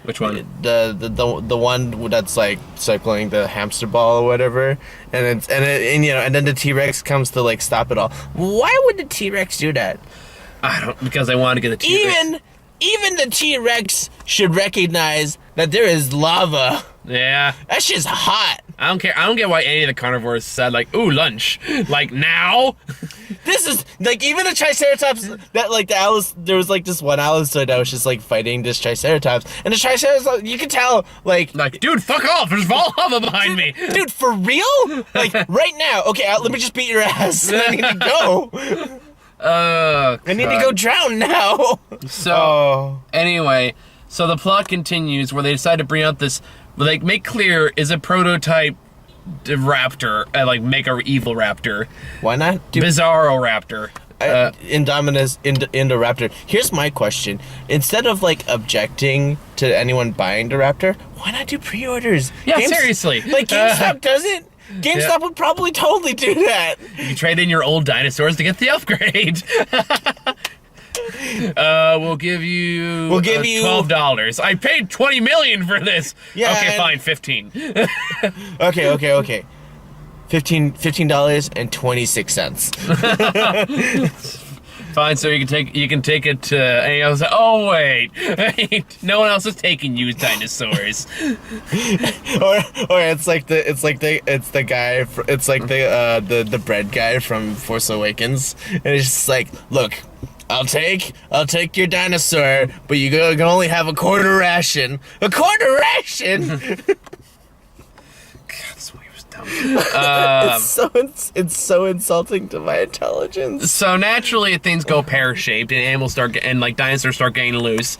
Which one? The one that's like circling the hamster ball or whatever, and then the T-Rex comes to like stop it all. Why would the T-Rex do that? I don't, because I want to get the T-Rex. Even the T-Rex should recognize that there is lava. Yeah. That shit's hot. I don't care. I don't get why any of the carnivores said like, "Ooh, lunch!" Like now. This is like even the Triceratops that like there was like this one allosaur that was just like fighting this Triceratops, and the Triceratops you could tell like dude, fuck off! There's lava behind me. Dude, for real? Like right now? Okay, let me just beat your ass. I need to go. I need to go drown now. So anyway, so the plot continues where they decide to bring out this. Like, make clear is a prototype raptor, like make a evil raptor. Why not do Bizarro raptor? Indominus Indoraptor. Here's my question: instead of like objecting to anyone buying the raptor, why not do pre-orders? Yeah, seriously. Like GameStop does it. GameStop would probably totally do that. You trade in your old dinosaurs to get the upgrade. We'll give you $12. I paid $20 million for this. Yeah. Okay, fine, 15. Okay. $15.26. Fine, so you can take it to. And I was like, oh wait, no one else is taking used dinosaurs. or it's the bread guy from Force Awakens, and it's just like, look. I'll take your dinosaur, but you can only have a quarter ration. A quarter ration. God, this movie was dumb. It's so insulting to my intelligence. So naturally, things go pear-shaped, and animals dinosaurs start getting loose,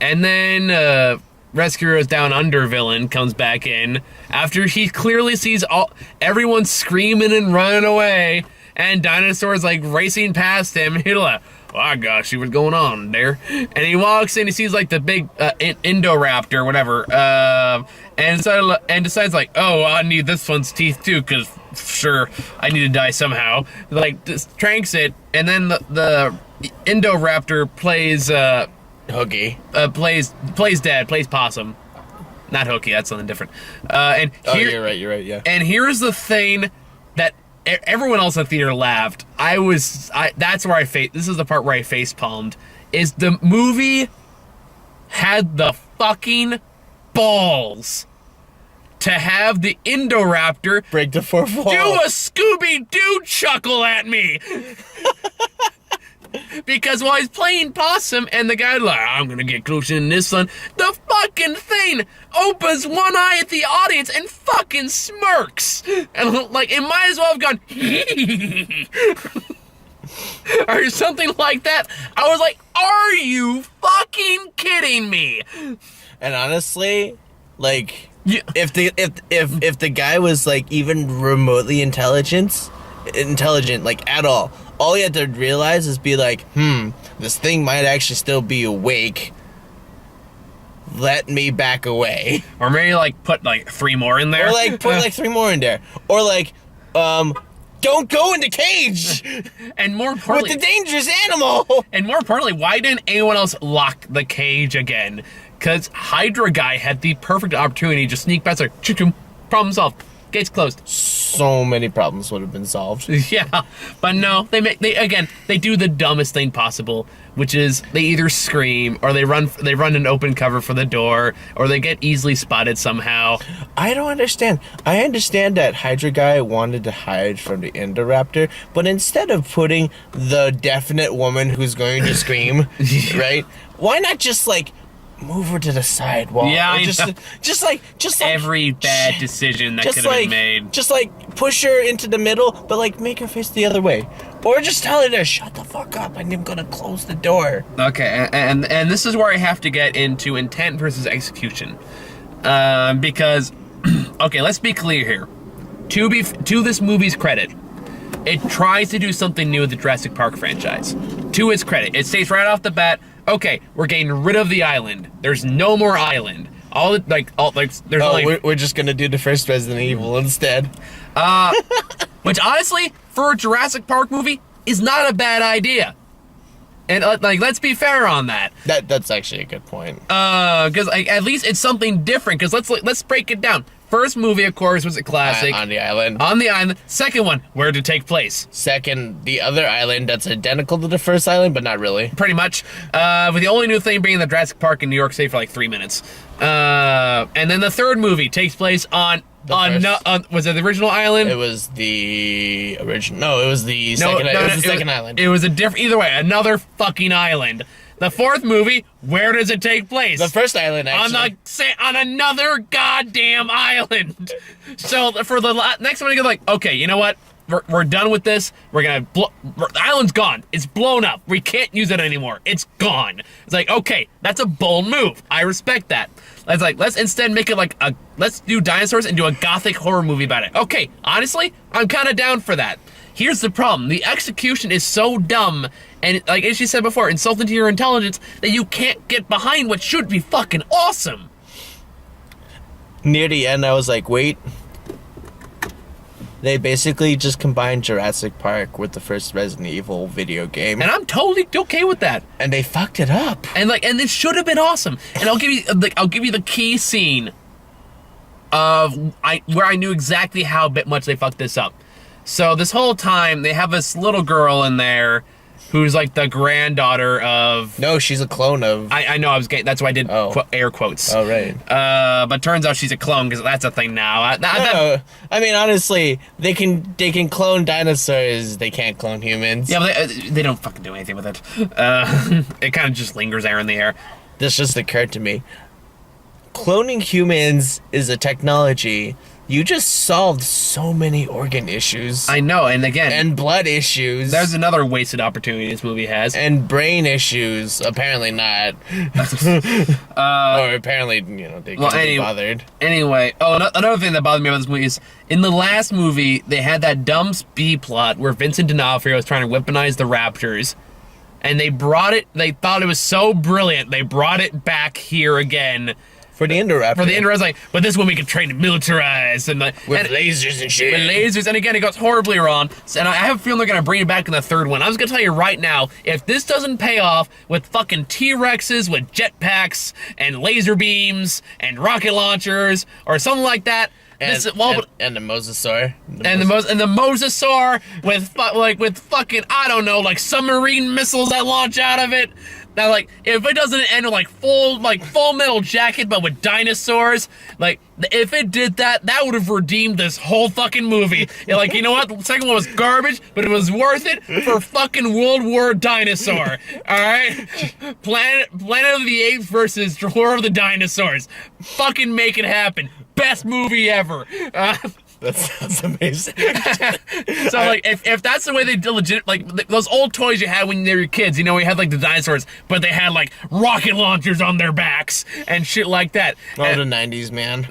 and then Rescue Heroes Down Under villain comes back in after he clearly sees everyone screaming and running away, and dinosaurs like racing past him. He's like, oh gosh, see what's going on there. And he walks in, he sees like the big Indoraptor, whatever, and decides like, oh, I need this one's teeth too, because sure, I need to die somehow. Like, just tranks it, and then the Indoraptor plays Hooky. Plays dead, plays possum. Not Hooky, that's something different. You're right, yeah. And here's the thing that everyone else in the theater laughed. That's where this is the part where I face palmed. Is the movie had the fucking balls to have the Indoraptor break the fourth wall, do a Scooby-Doo chuckle at me. Because while he's playing possum and the guy's like, I'm gonna get closer than this one, the fucking thing opens one eye at the audience and fucking smirks. And like, it might as well have gone, or something like that. I was like, are you fucking kidding me? And honestly, like, if the guy was like even remotely intelligent, like at all you have to realize is be like, this thing might actually still be awake. Let me back away. Or maybe like put like 3 more in there. Or like put like 3 more in there. Or like, don't go in the cage. And more importantly, with the dangerous animal. And more importantly, why didn't anyone else lock the cage again? Because Hydra guy had the perfect opportunity to sneak past, like, choo-choo, problem solved. Gates closed. So many problems would have been solved. Yeah, but no, they do the dumbest thing possible, which is they either scream or they run an open cover for the door, or they get easily spotted somehow. I don't understand. I understand that Hydra guy wanted to hide from the Indoraptor, but instead of putting the definite woman who's going to scream, right? Why not just like move her to the sidewalk? Yeah, just like every bad decision that could have been made. Just like push her into the middle, but like make her face the other way, or just tell her to shut the fuck up and I'm gonna close the door. Okay, and this is where I have to get into intent versus execution, because okay, let's be clear here. To this movie's credit, it tries to do something new with the Jurassic Park franchise. to its credit, it states right off the bat, okay, we're getting rid of the island. There's no more island. There's only... We're just gonna do the first Resident Evil instead. Which, honestly, for a Jurassic Park movie, is not a bad idea. And, let's be fair on that. That's actually a good point. Because, at least it's something different. Because let's break it down. First movie, of course, was a classic. On the island. On the island. Second one, where did it take place? Second, the other island that's identical to the first island, but not really. Pretty much. With the only new thing being the Jurassic Park in New York City for like 3 minutes. And then the third movie takes place on was it the original island? It was the original. No, it was the second. It was the second island. It was a different. Either way, another fucking island. The fourth movie, where does it take place? The first island, actually. On another goddamn island. So for the next one, you go like, okay, you know what? We're done with this. We're gonna the island's gone. It's blown up. We can't use it anymore. It's gone. It's like, okay, that's a bold move. I respect that. Let's instead make it like let's do dinosaurs and do a gothic horror movie about it. Okay, honestly, I'm kind of down for that. Here's the problem. The execution is so dumb and, like as she said before, insulting to your intelligence that you can't get behind what should be fucking awesome. Near the end, I was like, wait. They basically just combined Jurassic Park with the first Resident Evil video game. And I'm totally okay with that. And they fucked it up. And it should have been awesome. And I'll give you the key scene of where I knew exactly how much they fucked this up. So this whole time they have this little girl in there who's like the granddaughter of... No, she's a clone of... I know, that's why I did air quotes. Oh, right. But turns out she's a clone, because that's a thing now. No, I mean, honestly, they can clone dinosaurs, they can't clone humans. Yeah, but they don't fucking do anything with it. It kind of just lingers there in the air. This just occurred to me. Cloning humans is a technology. You just solved so many organ issues. I know, and again... And blood issues. There's another wasted opportunity this movie has. And brain issues. Apparently not. Or apparently, they can't be bothered. Anyway, another thing that bothered me about this movie is, in the last movie, they had that dumb B-plot where Vincent D'Onofrio was trying to weaponize the Raptors. And they thought it was so brilliant, they brought it back here again. For the Indoraptor. But this one we can train and militarize. And lasers and shit. With lasers, and again, it goes horribly wrong. And I have a feeling they're going to bring it back in the third one. I was going to tell you right now, if this doesn't pay off with fucking T-Rexes with jetpacks and laser beams and rocket launchers or something like that, and the Mosasaur. And the Mosasaur with fucking, I don't know, like submarine missiles that launch out of it. Now, like, if it doesn't end with, full Metal Jacket, but with dinosaurs, if it did that, that would have redeemed this whole fucking movie. You know what? The second one was garbage, but it was worth it for fucking World War Dinosaur. Alright? Planet of the Apes versus War of the Dinosaurs. Fucking make it happen. Best movie ever. That sounds amazing. So, if that's the way they do legit, those old toys you had when you were kids, you had, the dinosaurs, but they had, rocket launchers on their backs and shit like that. The 90s, man.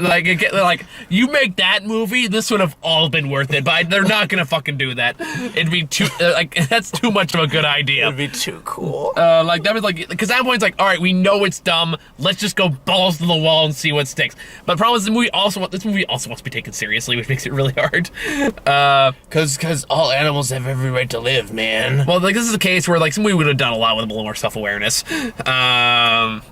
You make that movie, this would have all been worth it, but they're not gonna fucking do that. It'd be too, that's too much of a good idea. It'd be too cool. That was, because that point's alright, we know it's dumb, let's just go balls to the wall and see what sticks. But the problem is, this movie also wants to be taken seriously, which makes it really hard. Cause all animals have every right to live, man. Well, this is a case where we would have done a lot with a little more self-awareness. But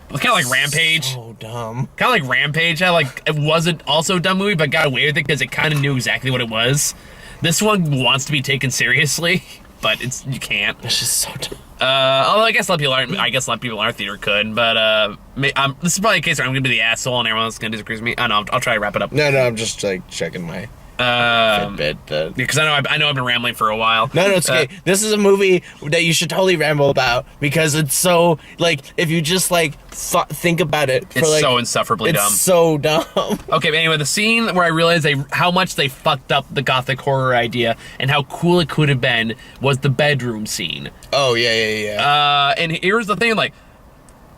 kind of like Rampage. So dumb. Kind of like Rampage. It wasn't also a dumb movie, but got away with it because it kind of knew exactly what it was. This one wants to be taken seriously, but you can't. It's just so dumb. Although I guess a lot of people in our theater could, but this is probably a case where I'm gonna be the asshole and everyone else is gonna disagree with me. I know, I'll try to wrap it up. No, I'm just checking my Fitbit. Because I know I've been rambling for a while. No, it's okay. This is a movie that you should totally ramble about because it's so if you just think about it. It's so insufferably dumb. It's so dumb. Okay, but anyway, the scene where I realized how much they fucked up the gothic horror idea and how cool it could have been was the bedroom scene. Oh yeah. And here's the thing,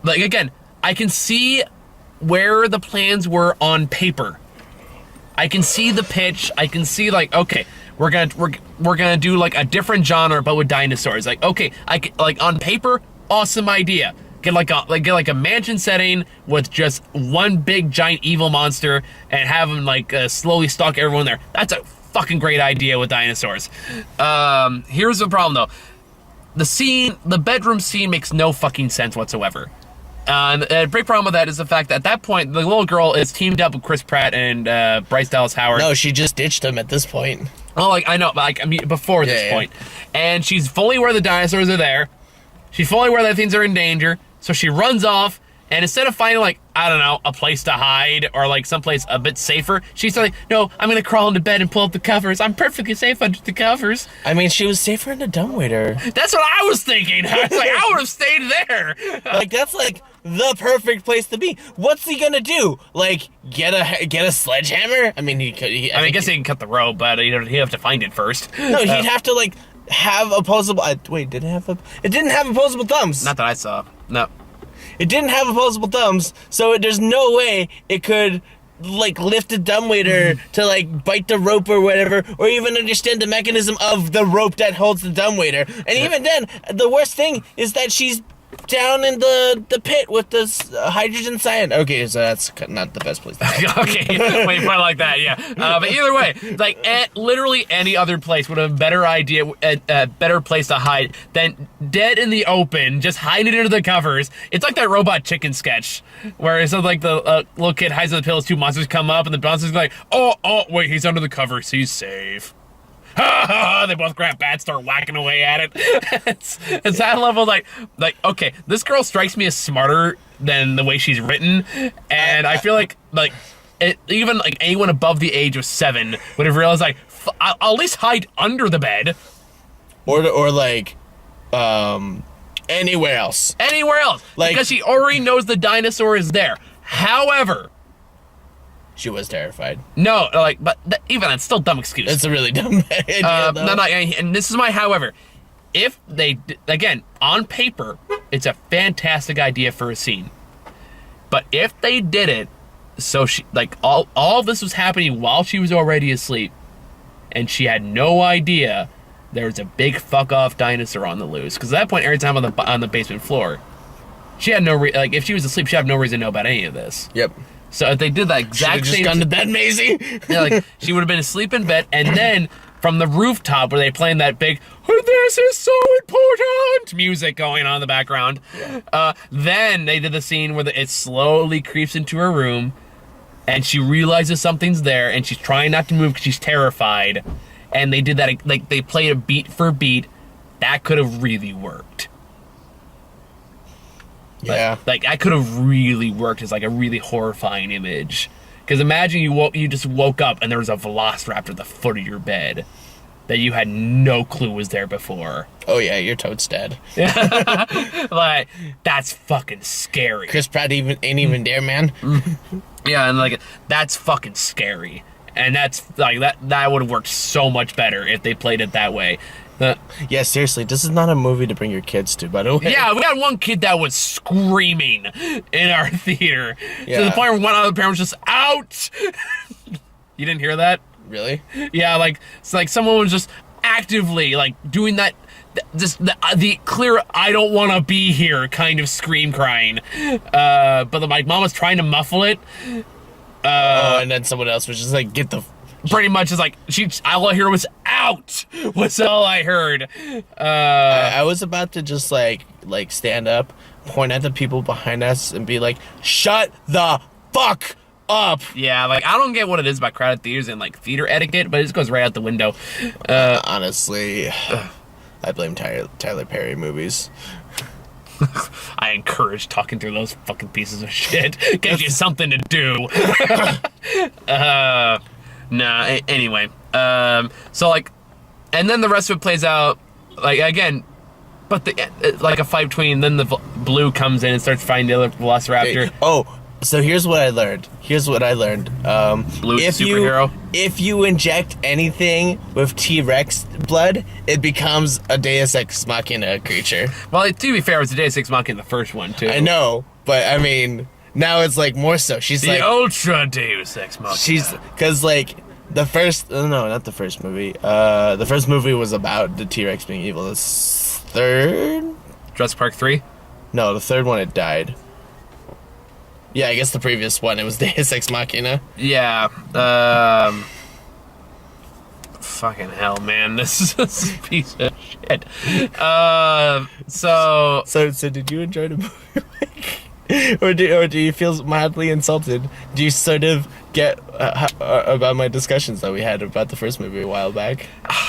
again, I can see where the plans were on paper. I can see the pitch. I can see okay, we're gonna do like a different genre, but with dinosaurs. Like, okay, like on paper, awesome idea. Get like a mansion setting with just one big giant evil monster and have him like slowly stalk everyone there. That's a fucking great idea with dinosaurs. Here's the problem though. The bedroom scene makes no fucking sense whatsoever. And a big problem with that is the fact that at that point, the little girl is teamed up with Chris Pratt and Bryce Dallas Howard. No, she just ditched him at this point. Oh, like, I know, like, I mean, before this point. And she's fully aware the dinosaurs are there. She's fully aware that things are in danger. So she runs off, and instead of finding, like, I don't know, a place to hide or, like, someplace a bit safer, she's like, no, I'm gonna crawl into bed and pull up the covers. I'm perfectly safe under the covers. I mean, she was safer in the dumbwaiter. That's what I was thinking. I was like, I would have stayed there. Like, that's, like, the perfect place to be. What's he gonna do? Like, get a sledgehammer? I mean, he could... I guess he can cut the rope, but he'd have to find it first. No, he'd have to, like, have opposable... wait, did it have a... It didn't have opposable thumbs. Not that I saw. No. It didn't have opposable thumbs, so there's no way it could, like, lift a dumbwaiter to, like, bite the rope or whatever, or even understand the mechanism of the rope that holds the dumbwaiter. And even then, the worst thing is that she's down in the pit with this hydrogen cyan. Okay, so that's not the best place to hide. Okay, when you put it like that, yeah. But either way, like, literally any other place would have a better idea, a better place to hide than dead in the open, just hiding under the covers. It's like that Robot Chicken sketch, where it's like the little kid hides in the pillows, two monsters come up, and the monster's like, oh, wait, he's under the covers, he's safe. They both grab bats, start whacking away at it. it's that level, like, okay, this girl strikes me as smarter than the way she's written, and I feel like even like anyone above the age of 7 would have realized, like, I'll at least hide under the bed, or like, anywhere else. Like, because she already knows the dinosaur is there. However, she was terrified. No, like, but even that's still a dumb excuse. It's a really dumb idea, though. No, and this is my however. If they, again, on paper, it's a fantastic idea for a scene. But if they did it, so she, like, all this was happening while she was already asleep, and she had no idea there was a big fuck-off dinosaur on the loose. Because at that point, every time on the basement floor, she had no like, if she was asleep, she'd have no reason to know about any of this. Yep. So if they did that exact same... Just gone to bed, Maisie. Yeah, like, she would have been asleep in bed, and then from the rooftop where they playing that big, oh, this is so important music going on in the background, then they did the scene where it slowly creeps into her room, and she realizes something's there, and she's trying not to move because she's terrified, and they did that, like, they played it beat for beat. That could have really worked. Yeah. Like, I could have really worked as, like, a really horrifying image. Because imagine you just woke up and there was a velociraptor at the foot of your bed that you had no clue was there before. Oh, yeah, your toad's dead. Like, that's fucking scary. Chris Pratt ain't even there, man. Yeah, and, like, that's fucking scary. And that's, like, that would have worked so much better if they played it that way. Yeah, seriously, this is not a movie to bring your kids to, by the way. Yeah, we had one kid that was screaming in our theater. Yeah. To the point where one other parent was just out. You didn't hear that? Really? Yeah, like, it's like someone was just actively, like, doing that, just the clear, I don't want to be here kind of scream crying. But my mom was trying to muffle it. And then someone else was just like, get the... Pretty much is like, all I heard was out, was all I heard. I was about to just like stand up, point at the people behind us and be like, shut the fuck up. Yeah, like, I don't get what it is about crowded theaters and, like, theater etiquette, but it just goes right out the window. Honestly, I blame Tyler Perry movies. I encourage talking through those fucking pieces of shit. Gives you something to do. Nah, anyway. So, like, and then the rest of it plays out, like, again, but like a fight between, then the blue comes in and starts fighting the other velociraptor. Oh, so here's what I learned. Blue superhero. If you inject anything with T-Rex blood, it becomes a Deus Ex Machina creature. Well, to be fair, it was a Deus Ex Machina in the first one, too. I know, but, I mean... Now it's, like, more so. She's the like... Ultra Deus Ex Machina. Because, like, The first, no, not the first movie. The first movie was about the T-Rex being evil. The third? Jurassic Park 3? No, the third one, it died. Yeah, I guess the previous one, it was Deus Ex Machina. Yeah. Fucking hell, man. This is a piece of shit. So did you enjoy the movie? or do you feel mildly insulted? Do you sort of get about my discussions that we had about the first movie a while back?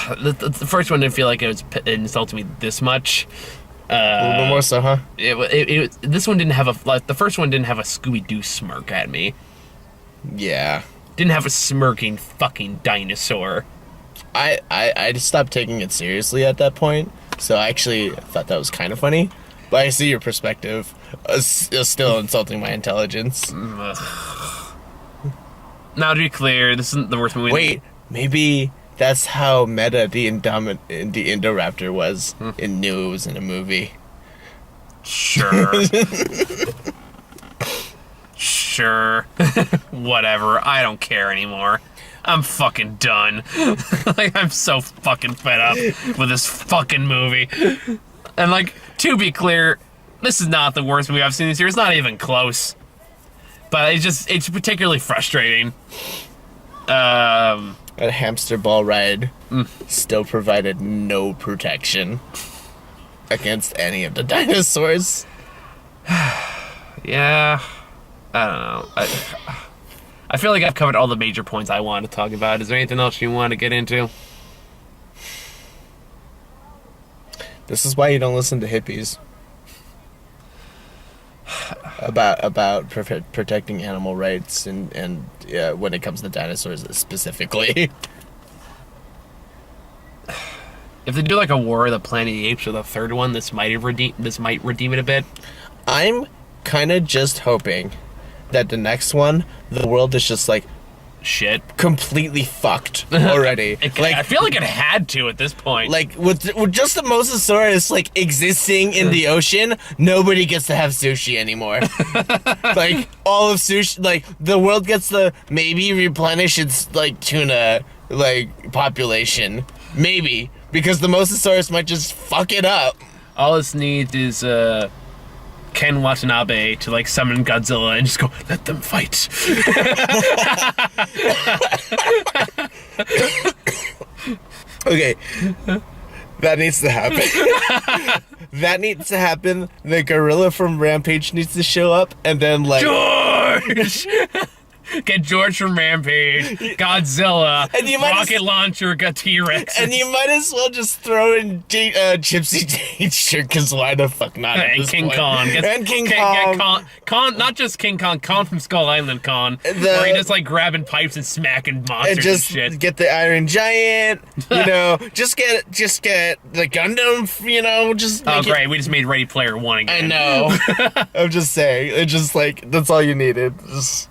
The first one didn't feel like it insulted me this much. A little bit more so, huh? This one didn't have the first one didn't have a Scooby-Doo smirk at me. Yeah. Didn't have a smirking fucking dinosaur. I just stopped taking it seriously at that point, so I actually thought that was kind of funny. But I see your perspective. Still insulting my intelligence. Now, to be clear, this isn't the worst movie. Wait, maybe that's how meta the Indoraptor was and knew it was in a movie. Sure. Sure. Whatever. I don't care anymore. I'm fucking done. Like, I'm so fucking fed up with this fucking movie. And, like, to be clear, this is not the worst movie I've seen this year. It's not even close. But it's particularly frustrating. A hamster ball ride still provided no protection against any of the dinosaurs. Yeah. I don't know. I feel like I've covered all the major points I want to talk about. Is there anything else you want to get into? This is why you don't listen to hippies. About protecting animal rights and when it comes to dinosaurs specifically. If they do like a War of the Planet of the Apes or the third one, this might redeem it a bit. I'm kind of just hoping that the next one, the world is just like shit, completely fucked already. I feel like it had to at this point. Like with just the Mosasaurus like existing in the ocean, nobody gets to have sushi anymore. Like all of sushi, like the world gets to maybe replenish its like tuna like population, maybe because the Mosasaurus might just fuck it up. All this needs is Ken Watanabe to like summon Godzilla and just go, let them fight. Okay, that needs to happen. That needs to happen. The gorilla from Rampage needs to show up, and then like George. Get George from Rampage, Godzilla, and you rocket launcher, got T-Rex. And you might as well just throw in Gypsy Danger, because why the fuck not? And King Kong. And King Kong. Kong. Kong, not just King Kong, Kong from Skull Island Kong, where he just like grabbing pipes and smacking monsters and just shit. Get the Iron Giant, you know, just get the Gundam, you know, just oh great, we just made Ready Player One again. I know. I'm just saying, it's just like, that's all you needed. Just...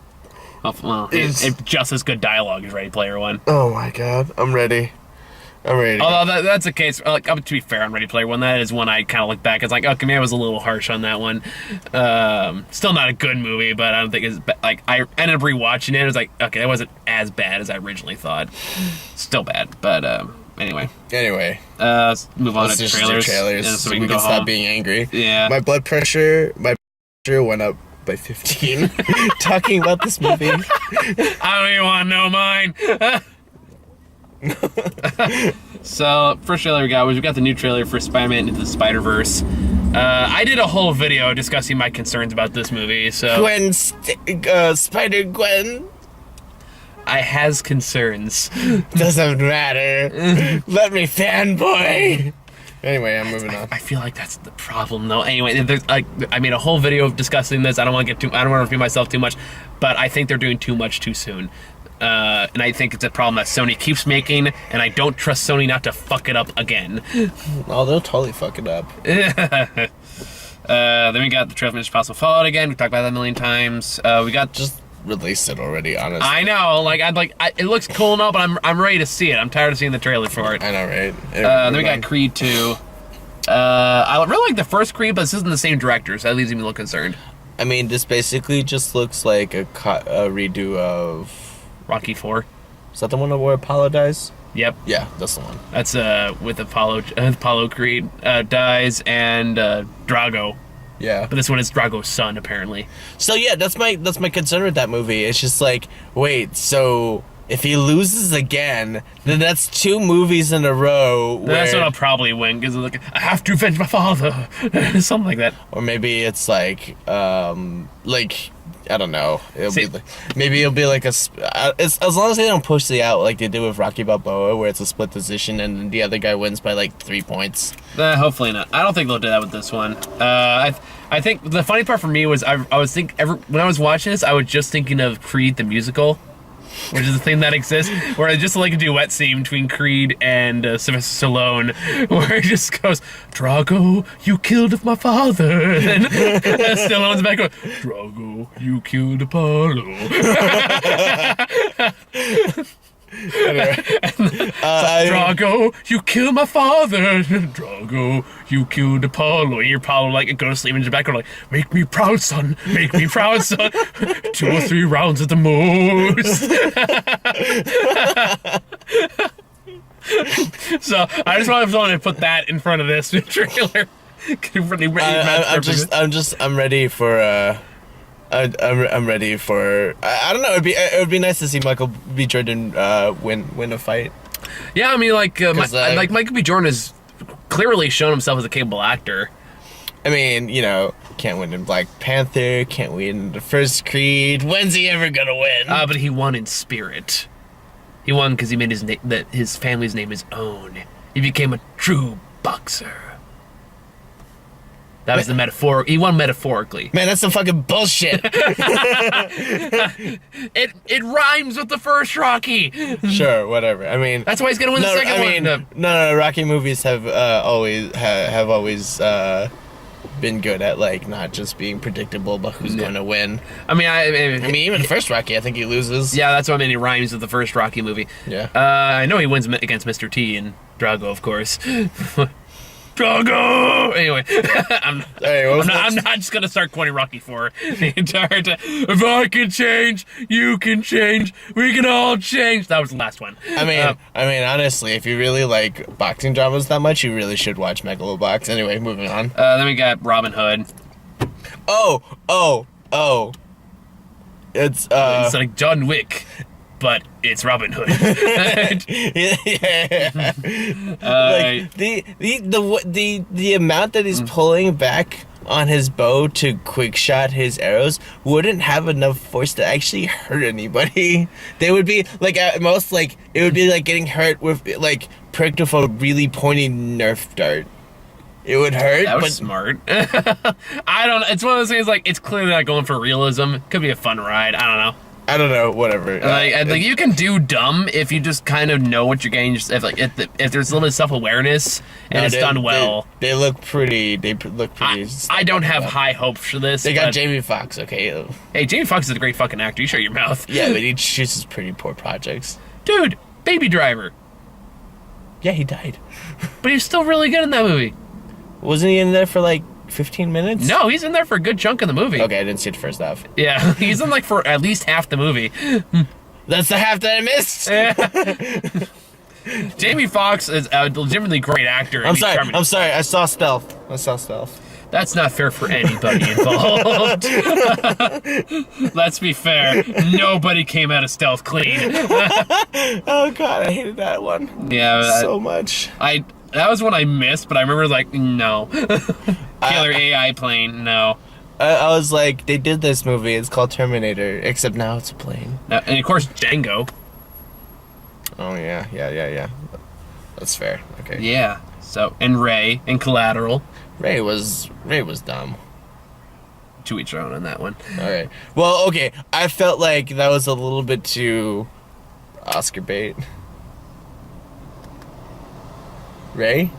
Oh, well, it's just as good dialogue as Ready Player One. Oh my god, I'm ready. Although that's the case, like, to be fair on Ready Player One, that is one I kind of look back. It's like, okay, maybe I was a little harsh on that one. Still not a good movie, but I don't think it's like I ended up rewatching it. It was like, okay, that wasn't as bad as I originally thought. Still bad, but anyway. Let's move on to trailers. Yeah, so we can stop being angry. Yeah. My blood pressure went up by 15 talking about this movie. I don't even want to know mine. So, first trailer we got the new trailer for Spider-Man Into the Spider-Verse. I did a whole video discussing my concerns about this movie, so... Spider-Gwen. I has concerns. Doesn't matter. Let me fanboy. Anyway, I'm moving on. I feel like that's the problem, though. Anyway, I made a whole video of discussing this. I don't want to repeat myself too much, but I think they're doing too much too soon. And I think it's a problem that Sony keeps making, and I don't trust Sony not to fuck it up again. Oh, they'll totally fuck it up. Then we got the trailer for Mission Impossible Fallout again. We talked about that a million times. We got just released it already, honestly. I know, like it looks cool and all, but I'm ready to see it. I'm tired of seeing the trailer for it. I know, right? Then we got Creed 2. I really like the first Creed, but this isn't the same director, so that leaves me a little concerned. I mean, this basically just looks like a redo of Rocky 4. Is that the one where Apollo dies? Yep. Yeah, that's the one. That's with Apollo Creed dies and Drago. Yeah. But this one is Drago's son, apparently. So yeah, that's my concern with that movie. It's just like, wait, so if he loses again, then that's 2 movies in a row. Where, That's what I'll probably win, because like, I have to avenge my father. Something like that. or maybe it's like I don't know. Maybe it'll be like as long as they don't push the out like they do with Rocky Balboa, where it's a split decision and the other guy wins by like 3 points. Hopefully not. I don't think they'll do that with this one. I think the funny part for me was when I was watching this, I was just thinking of Creed the musical, which is a thing that exists, where I just like a duet scene between Creed and Sylvester Stallone, where it just goes, Drago, you killed my father. And then Stallone's back going, Drago, you killed Apollo. Drago, you killed my father. Drago, you killed Apollo. And your Apollo like go to sleep in the background like, make me proud, son. Make me proud, son. 2 or 3 rounds at the most. So I just wanted to put that in front of this trailer. I'm ready for. I'm ready for. I don't know. It would be nice to see Michael B. Jordan win a fight. Yeah, I mean, Michael B. Jordan has clearly shown himself as a capable actor. I mean, can't win in Black Panther, can't win in the first Creed. When's he ever gonna win? But he won in spirit. He won because he made his family's name his own. He became a true boxer. That was the metaphor. He won metaphorically. Man, that's some fucking bullshit. It rhymes with the first Rocky. Sure, whatever. I mean, that's why he's gonna win the second one. No. Rocky movies have always been good at like not just being predictable, but who's gonna win. I mean, even the first Rocky, I think he loses. Yeah, that's why I mean he rhymes with the first Rocky movie. Yeah. I know he wins against Mr. T and Drago, of course. Drago! Anyway, I'm not just gonna start quoting Rocky 4 the entire time. If I can change, you can change. We can all change. That was the last one. I mean, honestly, if you really like boxing dramas that much, you really should watch Megalobox. Anyway, moving on. Then we got Robin Hood. Oh. It's like John Wick, but it's Robin Hood. Yeah. Like the amount that he's pulling back on his bow to quick shot his arrows wouldn't have enough force to actually hurt anybody. They would be like at most like it would be like getting hurt with like pricked with a really pointy Nerf dart. It would hurt. That was smart. I don't know. It's one of those things like it's clearly not going for realism. Could be a fun ride. I don't know. Whatever. Like you can do dumb if you just kind of know what you're getting. If there's a little bit of self-awareness and it's done well. They look pretty. I don't have high hopes for this. They got Jamie Foxx. Okay. Hey, Jamie Foxx is a great fucking actor. You shut your mouth. Yeah, but he chooses pretty poor projects. Dude, Baby Driver. Yeah, he died. But he's still really good in that movie. Wasn't he in there for like 15 minutes? No, he's in there for a good chunk of the movie. Okay, I didn't see the first half. Yeah, he's in like for at least half the movie. That's the half that I missed. Jamie Foxx is a legitimately great actor. I'm sorry. I saw Stealth. That's not fair for anybody involved. Let's be fair. Nobody came out of Stealth clean. Oh god, I hated that one. Yeah, so much. That was one I missed, but I remember like, no. Killer AI plane, no. I was like, they did this movie, it's called Terminator, except now it's a plane. And of course, Django. Oh, yeah. That's fair, okay. Yeah, so, and Ray, and Collateral. Ray was dumb. To each their own on that one. Alright. Well, okay, I felt like that was a little bit too Oscar bait. Ray?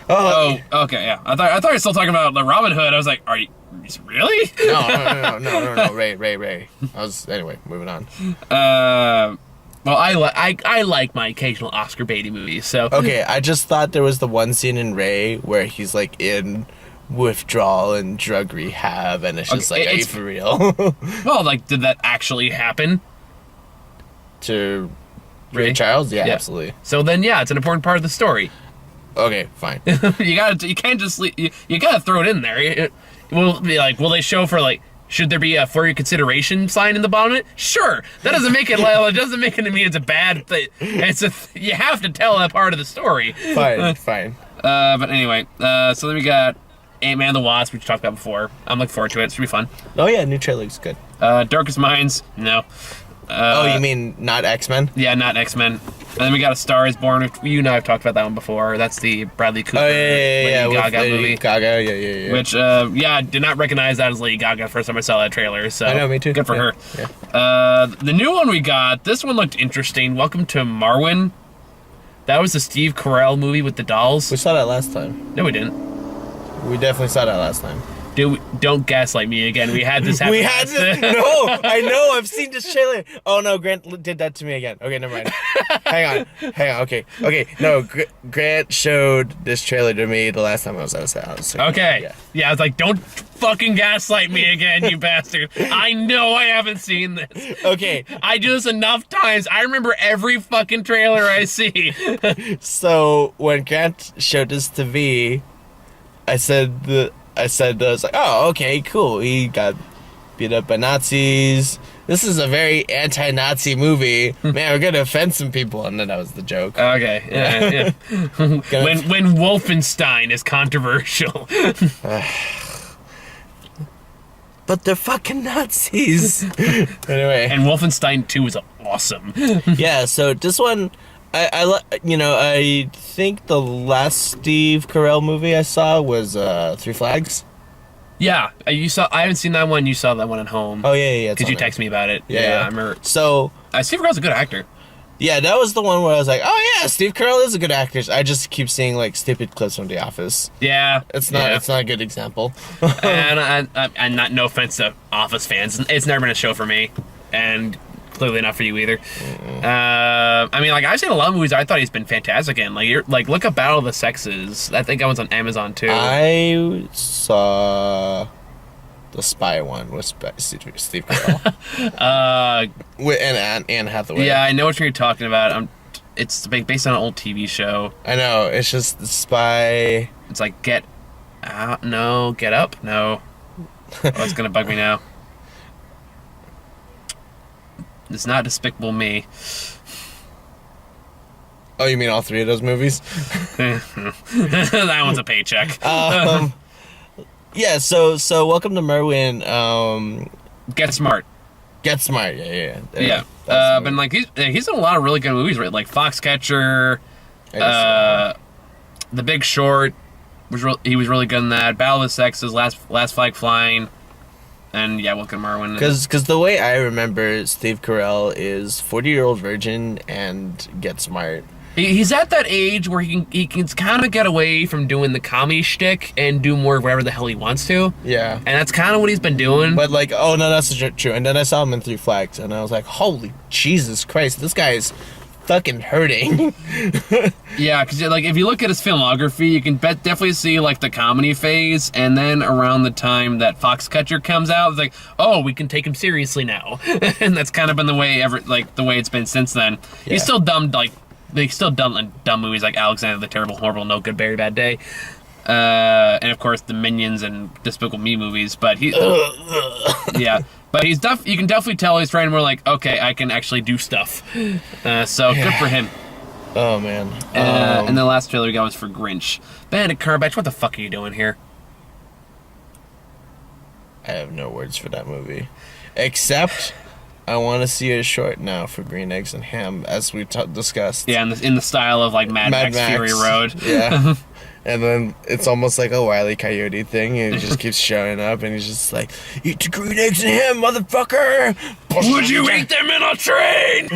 Oh, okay, yeah. I thought you were still talking about the Robin Hood. I was like, are you really? No. Ray. Anyway, moving on. Well, I like my occasional Oscar baity movies. So okay, I just thought there was the one scene in Ray where he's like in withdrawal and drug rehab, and it's just like, are you for real? Well, like, did that actually happen? To Ray Charles? Yeah, absolutely. So then, yeah, it's an important part of the story. Okay, fine. You can't just you gotta throw it in there. Will be like, will they show for like? Should there be a for your consideration sign in the bottom of it? Sure. That doesn't make it. It doesn't make it to mean it's a bad thing. You have to tell that part of the story. Fine. But anyway, so then we got Ant-Man and the Wasp, which we talked about before. I'm looking forward to it. It's gonna be fun. Oh yeah, new trailer looks good. Darkest Minds, no. Oh, you mean not X-Men? Yeah, not X-Men. And then we got A Star Is Born. You and I have talked about that one before. That's the Bradley Cooper Lady Gaga movie. Gaga, yeah. Which, I did not recognize that as Lady Gaga first time I saw that trailer. So I know, me too. Good for her. Yeah. The new one we got, this one looked interesting. Welcome to Marwen. That was the Steve Carell movie with the dolls. We saw that last time. No, we didn't. We definitely saw that last time. Dude, don't gaslight me again. We had this happen. We had to. No, I know. I've seen this trailer. Oh no, Grant did that to me again. Okay, never mind. Hang on. Okay. No, Grant showed this trailer to me the last time I was at his house. Okay. Yeah, I was like, don't fucking gaslight me again, you bastard. I know I haven't seen this. Okay. I do this enough times. I remember every fucking trailer I see. So when Grant showed this to me, I was like, oh, okay, cool. He got beat up by Nazis. This is a very anti-Nazi movie. Man, we're gonna offend some people, and then that was the joke. Okay, yeah. when Wolfenstein is controversial. But they're fucking Nazis. Anyway. And Wolfenstein 2 is awesome. Yeah, so this one, I think the last Steve Carell movie I saw was Three Flags. Yeah, I haven't seen that one. You saw that one at home. Oh yeah. Because you texted me about it. Yeah, I remember. So Steve Carell's a good actor. Yeah, that was the one where I was like, oh yeah, Steve Carell is a good actor. I just keep seeing like stupid clips from The Office. Yeah, it's not a good example. And no offense to Office fans, it's never been a show for me, and clearly not for you either. I've seen a lot of movies I thought he's been fantastic in. Look at Battle of the Sexes. I think that one's on Amazon too. I saw the Spy one with Steve Carell. And Anne Hathaway. Yeah, I know what you're talking about. It's based on an old TV show. I know. It's just the Spy. It's like Get Out. No, Get Up. No. Oh, it's gonna bug me now. It's not Despicable Me. Oh, you mean all three of those movies? That one's a paycheck. Yeah, so Welcome to Marwen. Get Smart. Get Smart, yeah. But he's done a lot of really good movies, right? Like Foxcatcher, The Big Short. He was really good in that. Battle of the Sexes, Last Flag Flying. And yeah, Welcome to Marwen. Because the way I remember Steve Carell is 40-year-old virgin and Get Smart. He's at that age where he can kind of get away from doing the comedy shtick and do more of whatever the hell he wants to. Yeah. And that's kind of what he's been doing. But oh no, that's true. And then I saw him in Three Flags, and I was like, holy Jesus Christ, this guy is fucking hurting. Yeah, because if you look at his filmography, you can definitely see the comedy phase, and then around the time that Foxcatcher comes out, it's like, oh, we can take him seriously now. And that's kind of been the way the way it's been since then. Yeah. He's still dumb dumb movies like Alexander the Terrible, Horrible, No Good, Very Bad Day. And of course the Minions and Despicable Me movies, but yeah. But you can definitely tell he's trying more okay, I can actually do stuff. So good for him. Oh man. And the last trailer we got was for Grinch. Benedict Cumberbatch, what the fuck are you doing here? I have no words for that movie, except I want to see a short now for Green Eggs and Ham, as we discussed. Yeah, in the style of Mad Max Fury Road. Yeah. And then it's almost like a Wile E. Coyote thing, and he just keeps showing up, and he's just like, eat the green eggs and ham, motherfucker! Would you eat them in a train?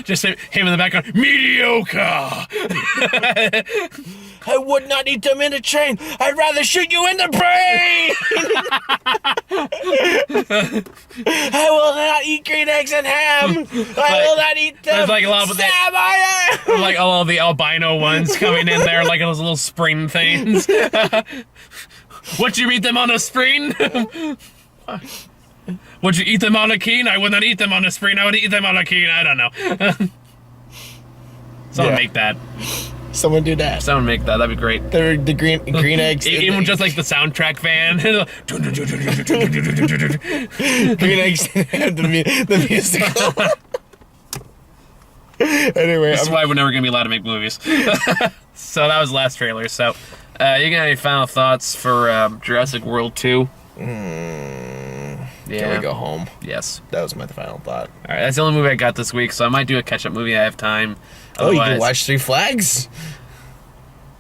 Just him in the background, mediocre! I would not eat them in a train! I'd rather shoot you in the brain! I will not eat green eggs and ham! I will not eat them! There's a lot of all of the albino ones coming in there, those little spring things. Would you eat them on a spring? Would you eat them on a keen? I would not eat them on a spring. I would eat them on a keen. I don't know. Someone make that. Someone do that. Someone make that. That'd be great. The green eggs. Even just like the soundtrack van. Green eggs and the musical. Anyway, That's why we're never gonna be allowed to make movies. So that was the last trailer. So, you got any final thoughts for Jurassic World 2? Can we go home? Yes. That was my final thought. All right, that's the only movie I got this week, so I might do a catch-up movie. I have time. Oh, you can watch Three Flags?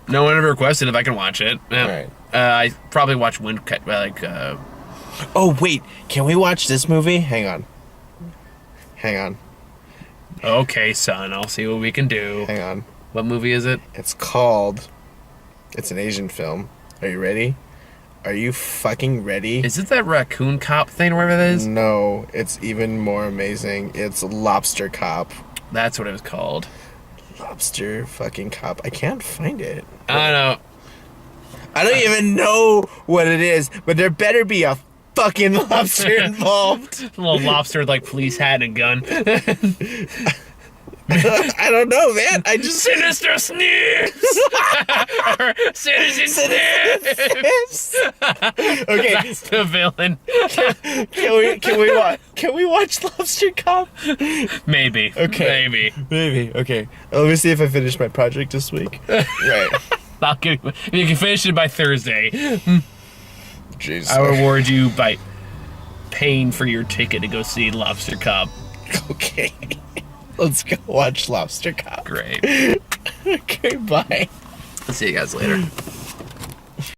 No one ever requested if I can watch it. All right. I probably watch Oh wait, can we watch this movie? Hang on. Okay, son. I'll see what we can do. Hang on. What movie is it? It's an Asian film. Are you ready? Are you fucking ready? Is it that raccoon cop thing or whatever it is? No, it's even more amazing. It's Lobster Cop. That's what it was called. Lobster fucking Cop. I can't find it. I don't know. I don't even know what it is, but there better be a fucking lobster involved. A little lobster with like police hat and gun. I don't know, man. I just Sinister Snips! Sinister Snips! Okay. That's the villain. Can we watch Lobster Cop? Maybe. Okay. Maybe. Okay. Let me see if I finish my project this week. Right. You can finish it by Thursday. Jeez. I reward you by paying for your ticket to go see Lobster Cop. Okay. Let's go watch Lobster Cop. Great. Okay, bye. I'll see you guys later.